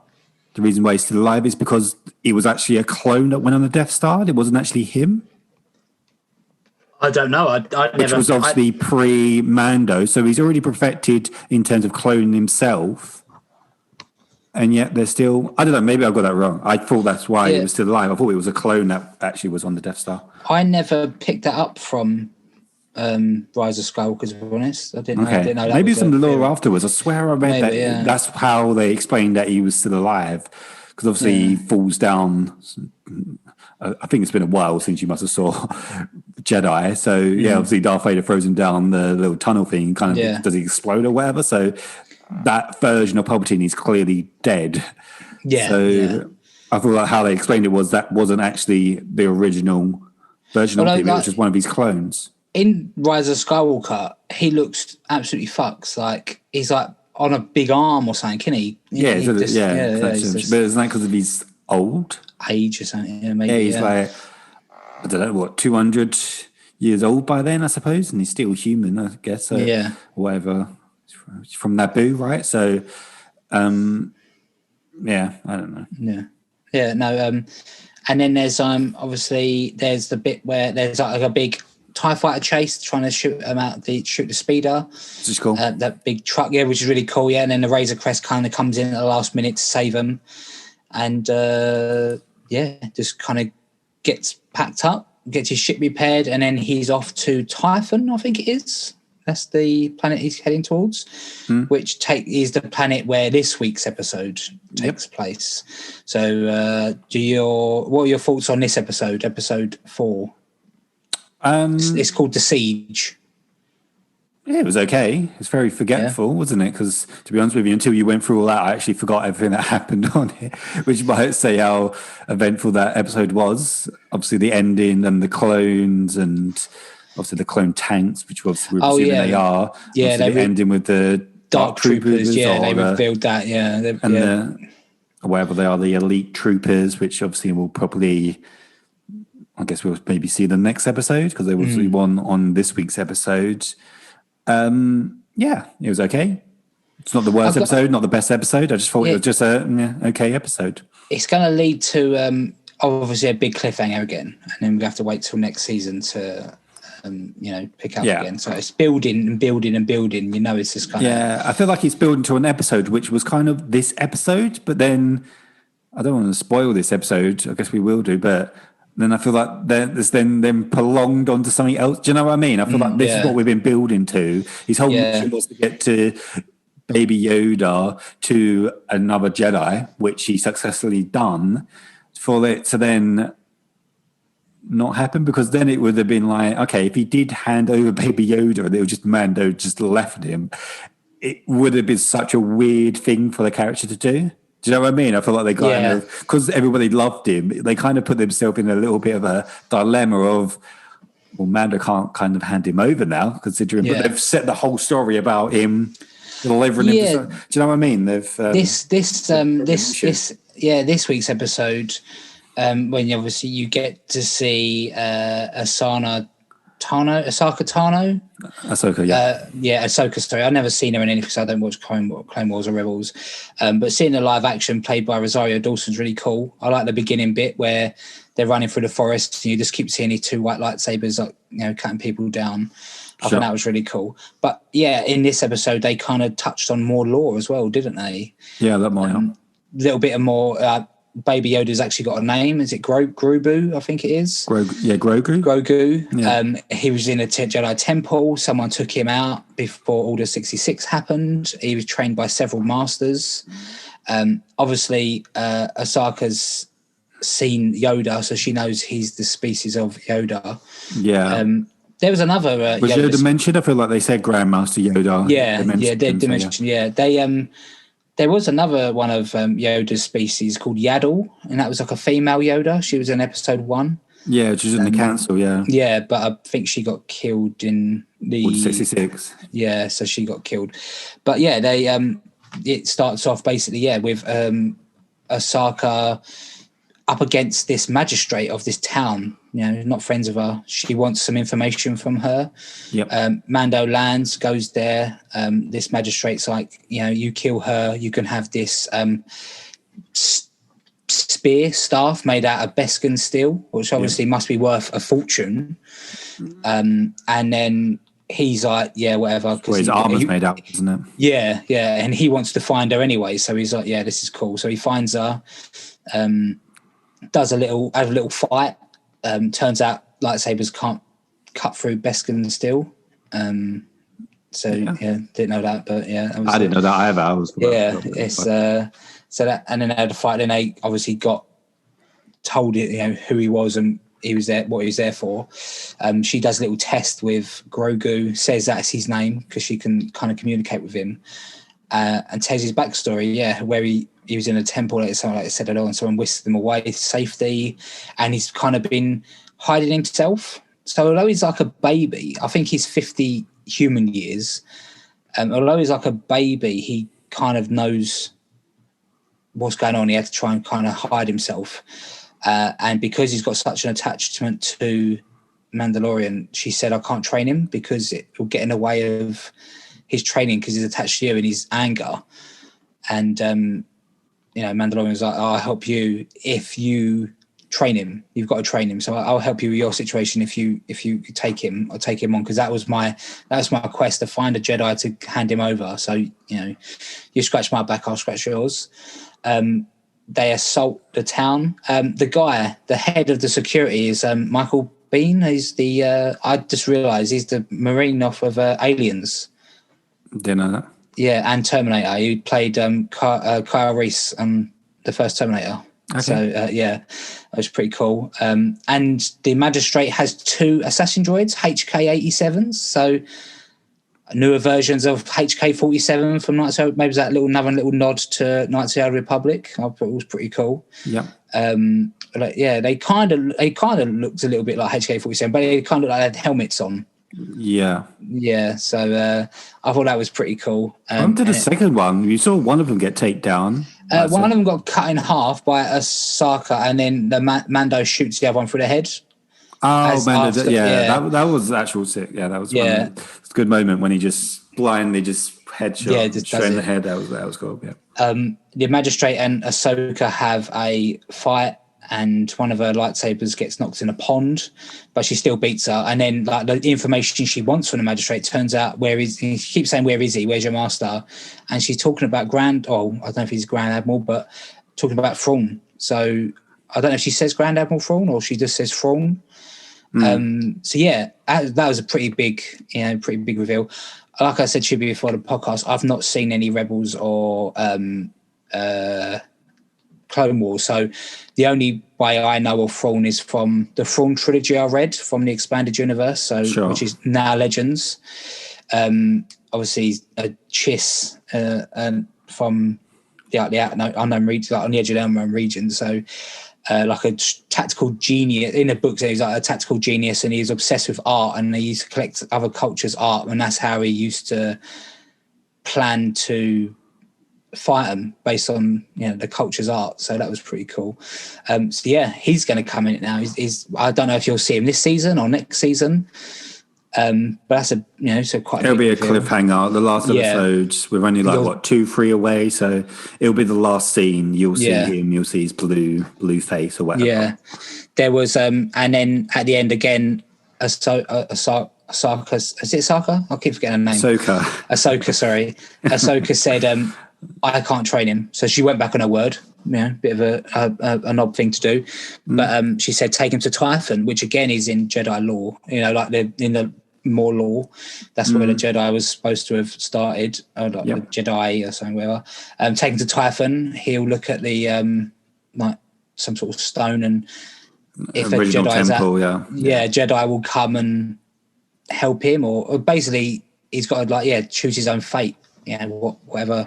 The reason why he's still alive is because he was actually a clone that went on the Death Star. It wasn't actually him. I don't know. Which was obviously pre-Mando. So he's already perfected in terms of cloning himself. And yet they're still... I don't know. Maybe I got that wrong. I thought that's why he was still alive. I thought it was a clone that actually was on the Death Star. I never picked that up from Rise of Skywalker, to be honest. I didn't know that. Maybe some lore afterwards. I swear I read that. That's how they explained that he was still alive. Because obviously he falls down. I think it's been a while since you must have saw Jedi. So obviously Darth Vader throws him down the little tunnel thing. Kind of does he explode or whatever? So that version of Palpatine is clearly dead. Yeah. So I thought like how they explained it was that wasn't actually the original version of him. It was just one of his clons. In Rise of Skywalker, he looks absolutely fucks. Like he's like on a big arm or something, can he? But isn't that because of his old age or something? Yeah, maybe. Yeah, he's like, I don't know, 200 years old by then, I suppose, and he's still human, I guess. So whatever. He's from Naboo, right? So, I don't know. Yeah, no. And then there's obviously there's the bit where there's like a big TIE fighter chase trying to shoot the speeder. Which is cool. That big truck, which is really cool, and then the Razor Crest kind of comes in at the last minute to save them. And, just kind of gets packed up, gets his ship repaired, and then he's off to Typhon, I think it is. That's the planet he's heading towards, which is the planet where this week's episode takes place. So what are your thoughts on this episode, episode 4? It's called The Siege. Yeah, it was okay. It's very forgetful, wasn't it? Because to be honest with you, until you went through all that, I actually forgot everything that happened on it, which might say how eventful that episode was. Obviously, the ending and the clones and obviously the clone tanks, which obviously we're presuming they are. Yeah, they ending with the Dark Troopers. Yeah, they revealed that, whatever they are, the elite troopers, which obviously will probably... I guess we'll maybe see the next episode because there was one on this week's episode. Yeah, it was okay. It's not the worst episode, not the best episode. I just thought it was just a okay episode. It's going to lead to obviously a big cliffhanger again, and then we have to wait till next season to pick up again. So it's building and building and building. It's just kind of I feel like it's building to an episode which was kind of this episode, but then I don't want to spoil this episode. I guess we will do, but then I feel like there's then prolonged onto something else. Do you know what I mean? I feel like this is what we've been building to. His whole mission was to get to Baby Yoda to another Jedi, which he successfully done. For it to then not happen, because then it would have been like, okay, if he did hand over Baby Yoda and it was just Mando just left him, it would have been such a weird thing for the character to do. Do you know what I mean? I feel like they kind of, because everybody loved him, they kind of put themselves in a little bit of a dilemma of, well, Mando can't kind of hand him over now, considering, but they've set the whole story about him delivering him. Do you know what I mean? They've this week's episode, when obviously you get to see Ahsoka Tano. Ahsoka, sorry. I've never seen her in anything because I don't watch Clone Wars or Rebels. But seeing the live action played by Rosario Dawson's really cool. I like the beginning bit where they're running through the forest and you just keep seeing these two white lightsabers, cutting people down. I thought that was really cool. But in this episode, they kind of touched on more lore as well, didn't they? Yeah, that might help. A little bit of more. Baby Yoda's actually got a name. Is it Grogu? I think it is. Grogu. Grogu. Yeah. He was in a Jedi temple. Someone took him out before Order 66 happened. He was trained by several masters. Obviously, Ahsoka's seen Yoda, so she knows he's the species of Yoda. Yeah. There was another. Was Yoda mentioned? I feel like they said Grandmaster Yoda. They mentioned. Yeah. There was another one of Yoda's species called Yaddle, and that was like a female Yoda. She was in episode 1. Yeah, she was in the council, Yeah, but I think she got killed in the... 66. Yeah, so she got killed. But they it starts off basically, with Ahsoka up against this magistrate of this town, not friends of her. She wants some information from her. Yep. Mando lands, goes there. This magistrate's like, you kill her, you can have this spear staff made out of Beskar steel, which obviously must be worth a fortune. And then he's like, whatever. Well, his armor's made out, isn't it? Yeah. And he wants to find her anyway. So he's like, this is cool. So he finds her, has a little fight. Turns out lightsabers can't cut through Beskar steel. Didn't know that, but I didn't know that either. I was so that, and then they had a fight. Then they obviously got told who he was and he was there, what he was there for. She does a little test with Grogu, says that's his name because she can kind of communicate with him, and tells his backstory. Where he was in a temple, like I said earlier, and someone whisked him away to safety, and he's kind of been hiding himself. So although he's like a baby, I think he's 50 human years. Although he's like a baby, he kind of knows what's going on. He had to try and kind of hide himself. And because he's got such an attachment to Mandalorian, she said, I can't train him because it will get in the way of his training because he's attached to you in his anger. And, Mandalorian's like, I'll help you if you train him. You've got to train him. So I'll help you with your situation if you take him. I'll take him on because that was my quest, to find a Jedi to hand him over. So, you scratch my back, I'll scratch yours. They assault the town. The head of the security is Michael Biehn. He's I just realised he's the Marine off of Aliens. Didn't know that. Yeah, and Terminator. He played Kyle Reese on the first Terminator. Okay. So, that was pretty cool. And the magistrate has 2 assassin droids, HK-87s. So newer versions of HK-47 from Knights of, maybe was that another little nod to Knights of the Old Republic. I thought it was pretty cool. Yeah. They kind of looked a little bit like HK-47, but they kind of like had helmets on. Yeah. Yeah. So I thought that was pretty cool. On to the second one. You saw one of them get taken down. One of them got cut in half by Ahsoka, and then the Mando shoots the other one through the head. Oh man, after, that was actual sick. Yeah, that was Yeah. it's a good moment when he just blindly just headshot just straight does in the it. head. That was cool. Yeah. The magistrate and Ahsoka have a fight, and one of her lightsabers gets knocked in a pond, but she still beats her. And then, like, the information she wants from the magistrate turns out, she keeps saying, "Where is he? Where's your master?" And she's talking about I don't know if he's Grand Admiral, but talking about Thrawn. So I don't know if she says Grand Admiral Thrawn or she just says Thrawn. So yeah, that was a pretty big reveal. Like I said to you before the podcast, I've not seen any Rebels or Clone Wars, so the only way I know of Thrawn is from the Thrawn trilogy I read from the expanded universe, which is now Legends. Obviously, Chiss from the unknown region, like on the edge of the unknown region. So, like a tactical genius in the books, he's like a tactical genius, and he's obsessed with art, and he used to collect other cultures' art, and that's how he used to plan to fight them based on the culture's art. So that was pretty cool. So yeah, he's going to come in it now. He's I don't know if you'll see him this season or next season, but that's quite. It'll be a cliffhanger. The last episodes, we're only like 2-3 away, so it'll be the last scene. You'll see him. You'll see his blue face or whatever. Yeah, there was and then at the end again, Ahsoka, is it Ahsoka? I keep forgetting her name. Ahsoka, sorry. Ahsoka said, I can't train him. So she went back on her word. Bit of an odd thing to do. But she said, take him to Typhon, which again is in Jedi lore, like in the Maul lore. That's where the Jedi was supposed to have started, or the Jedi or something, whatever. Take him to Typhon. He'll look at the, like some sort of stone, and if a Jedi temple, Jedi will come and help him, or basically he's got to choose his own fate. Whatever.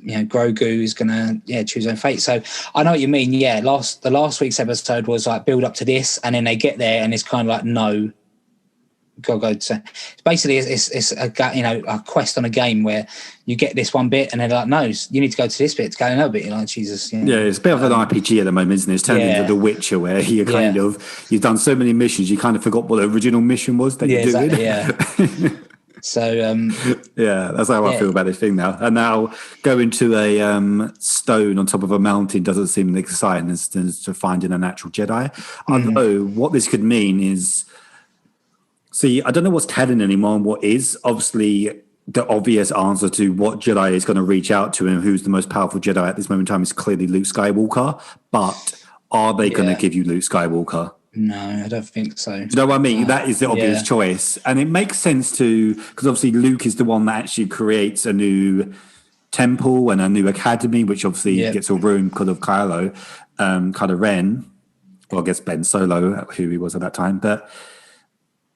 Grogu is gonna choose his own fate. So I know what you mean. The last week's episode was like build up to this, and then they get there, and it's kind of like no, go. So basically, it's a quest on a game where you get this one bit, and they're like, no, you need to go to this bit to go another bit. You're like, Jesus. It's a bit of an RPG at the moment, isn't it? It's turned into The Witcher, where you you've done so many missions, you kind of forgot what the original mission was that you're doing. Exactly, So that's how I feel about this thing now. And now going to a stone on top of a mountain doesn't seem exciting as to finding a natural Jedi. Although what this could mean is, I don't know what's canon anymore and what is. Obviously, the obvious answer to what Jedi is going to reach out to and who's the most powerful Jedi at this moment in time is clearly Luke Skywalker. But are they going to give you Luke Skywalker? No, I don't think so. Do you know what I mean? That is the obvious choice. And it makes sense because obviously Luke is the one that actually creates a new temple and a new academy, which obviously gets all ruined because of Kylo Ren. Well, I guess Ben Solo, who he was at that time. But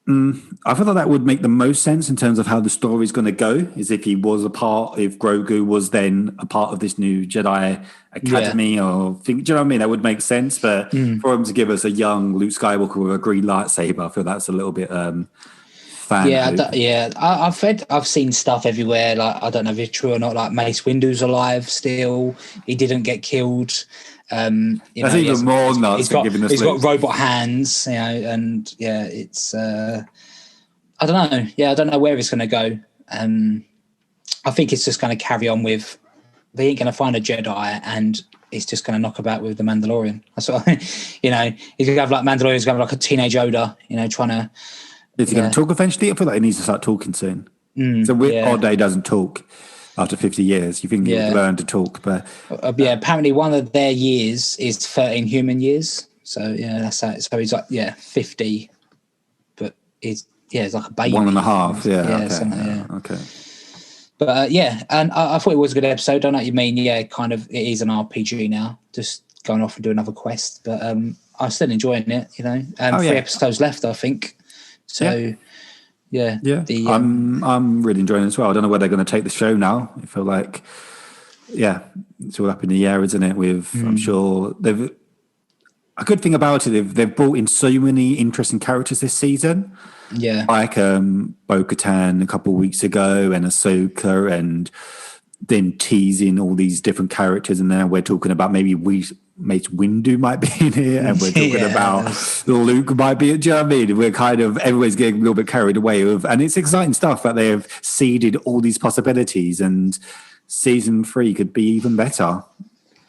I feel like that would make the most sense in terms of how the story is going to go, is if if Grogu was then a part of this new Jedi Academy, or do you know what I mean? That would make sense. But for him to give us a young Luke Skywalker with a green lightsaber, I feel that's a little bit I've seen stuff everywhere. Like, I don't know if it's true or not. Like, Mace Windu's alive still. He didn't get killed. That's even more nuts. He's got robot hands, and it's I don't know. I don't know where it's going to go. I think it's just going to carry on with, they ain't going to find a Jedi, and it's just going to knock about with the Mandalorian. That's what he's going to have like Mandalorian's going to have like a teenage Yoda, trying to. Is he going to talk eventually? I feel like he needs to start talking soon. So Ode doesn't talk after 50 years. You think he'll learn to talk, but apparently one of their years is 13 human years. So that's how. So he's like 50, but it's like a baby. 1.5. Okay. But and I thought it was a good episode. I don't know what you mean. Kind of, it is an RPG now, just going off and doing another quest. But I'm still enjoying it. 3 episodes left, I think. So. I'm really enjoying it as well. I don't know where they're going to take the show now. I feel like, it's all up in the air, isn't it? I'm sure a good thing about it, they've brought in so many interesting characters this season. Yeah, like Bo-Katan a couple of weeks ago, and Ahsoka, and then teasing all these different characters, and now we're talking about maybe Mace Windu might be in here, and we're talking about Luke might be. Do you know what I mean? We're kind of everybody's getting a little bit carried away and it's exciting stuff that they have seeded all these possibilities, and season 3 could be even better.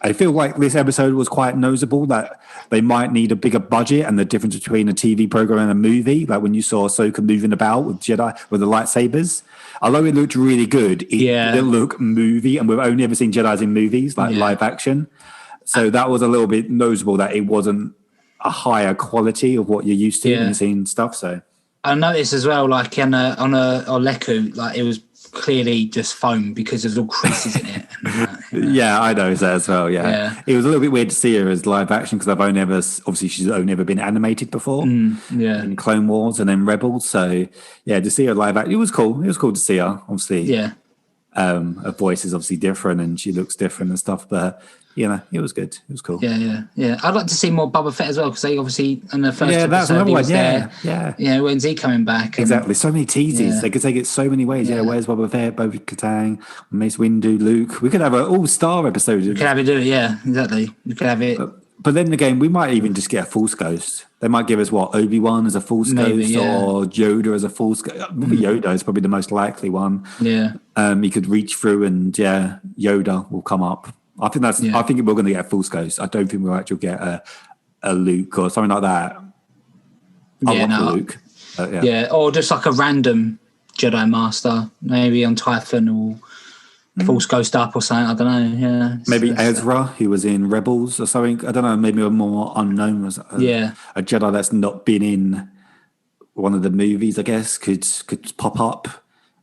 I feel like this episode was quite noticeable that they might need a bigger budget, and the difference between a TV program and a movie, like when you saw Ahsoka moving about with Jedi with the lightsabers. Although it looked really good, it didn't look movie, and we've only ever seen Jedis in movies, like live action. So that was a little bit noticeable that it wasn't a higher quality of what you're used to when you're seeing stuff. So I noticed as well, like on a Oleku, like it was clearly just foam because there's all creases in it. Yeah, I noticed that as well. Yeah, it was a little bit weird to see her as live action because she's only ever been animated before. In Clone Wars and then Rebels. So yeah, to see her live action, it was cool. It was cool to see her. Obviously, her voice is obviously different and she looks different and stuff, but. You know, it was good. It was cool. Yeah. I'd like to see more Boba Fett as well, because they obviously in the first that's episode he was there. Yeah, when's he coming back? Exactly. So many teases. They could take it so many ways. Where's Boba Fett, Bo-Katan, Mace Windu, Luke? We could have an all-star episode. We could have it do it. Yeah, exactly. We could have it. But then again, we might even just get a Force Ghost. They might give us Obi-Wan as a Force Ghost or Yoda as a Force Ghost. Yoda is probably the most likely one. Yeah. He could reach through and Yoda will come up. I think I think we're going to get a Force Ghost. I don't think we'll actually get a Luke or something like that. Luke. Or just like a random Jedi Master, maybe on Typhon or Force Ghost up or something. I don't know. Yeah, maybe Ezra, who was in Rebels or something. I don't know. Maybe a more unknown was a Jedi that's not been in one of the movies. I guess could pop up.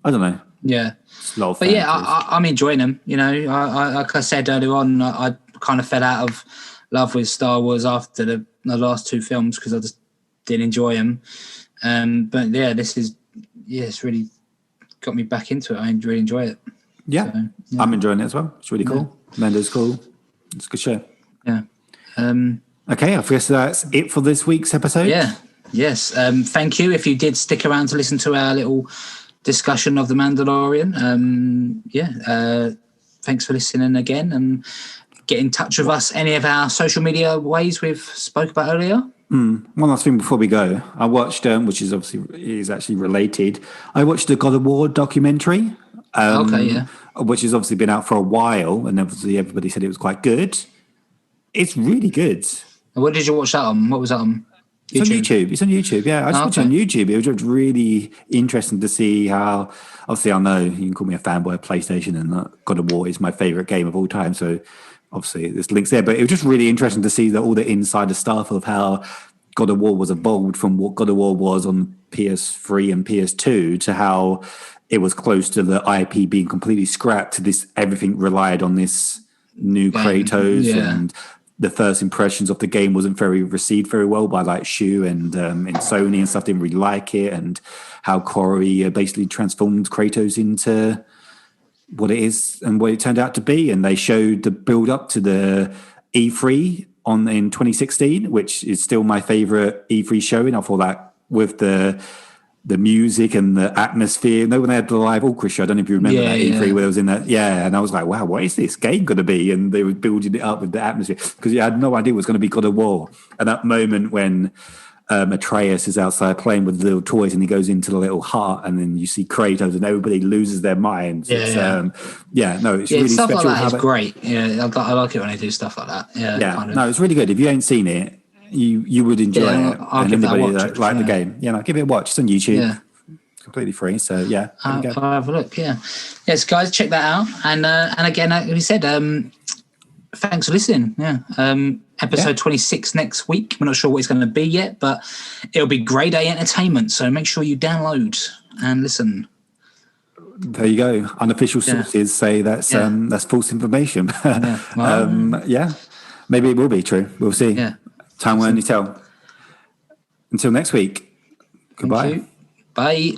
I don't know. Yeah. But I'm enjoying them. You know, I like I said earlier on, I kind of fell out of love with Star Wars after the last 2 films because I just didn't enjoy them. But yeah, it's really got me back into it. I really enjoy it. Yeah, so, I'm enjoying it as well. It's really cool. Mando's cool. It's a good show. Yeah. Okay, I guess that's it for this week's episode. Yeah. Yes. Thank you if you did stick around to listen to our little discussion of the Mandalorian. Thanks for listening again, and get in touch with us any of our social media ways we've spoke about earlier. One last thing before we go, I watched which is actually related. I watched the God of War documentary, which has obviously been out for a while, and obviously everybody said it was quite good. It's really good. What did you watch that on? What was that on? YouTube. It's on YouTube. Yeah, I just watched it on YouTube. It was just really interesting to see how. Obviously, I know you can call me a fanboy of PlayStation, and God of War is my favorite game of all time. So, obviously, there's links there. But it was just really interesting to see all the insider stuff of how God of War was evolved from what God of War was on PS3 and PS2 to how it was close to the IP being completely scrapped. To this, everything relied on this new Kratos and. The first impressions of the game wasn't received very well by like Shu and Sony and stuff. Didn't really like it, and how Corey basically transformed Kratos into what it is and what it turned out to be. And they showed the build up to the E3 in 2016, which is still my favorite E3 showing. I thought that with the music and the atmosphere. No, when they had the live orchestra, I don't know if you remember that E3 where it was in that. Yeah, and I was like, wow, what is this game going to be? And they were building it up with the atmosphere because you had no idea it was going to be God of War. And that moment when Atreus is outside playing with the little toys and he goes into the little hut and then you see Kratos and everybody loses their minds. It's really stuff special. Like that is great. Yeah, I like it when they do stuff like that. Yeah, kind of. No, it's really good. If you ain't seen it, you would enjoy it. And anybody like the game, give it a watch. It's on YouTube. Yeah. It's completely free. So I'll have a look. Yeah. Yes, guys, check that out. And again, like we said, thanks for listening. Yeah. Episode 26 next week. We're not sure what it's going to be yet, but it'll be Grade A entertainment. So make sure you download and listen. There you go. Unofficial sources say that's false information. Maybe it will be true. We'll see. Yeah. Time will only tell. Until next week. Goodbye. Bye.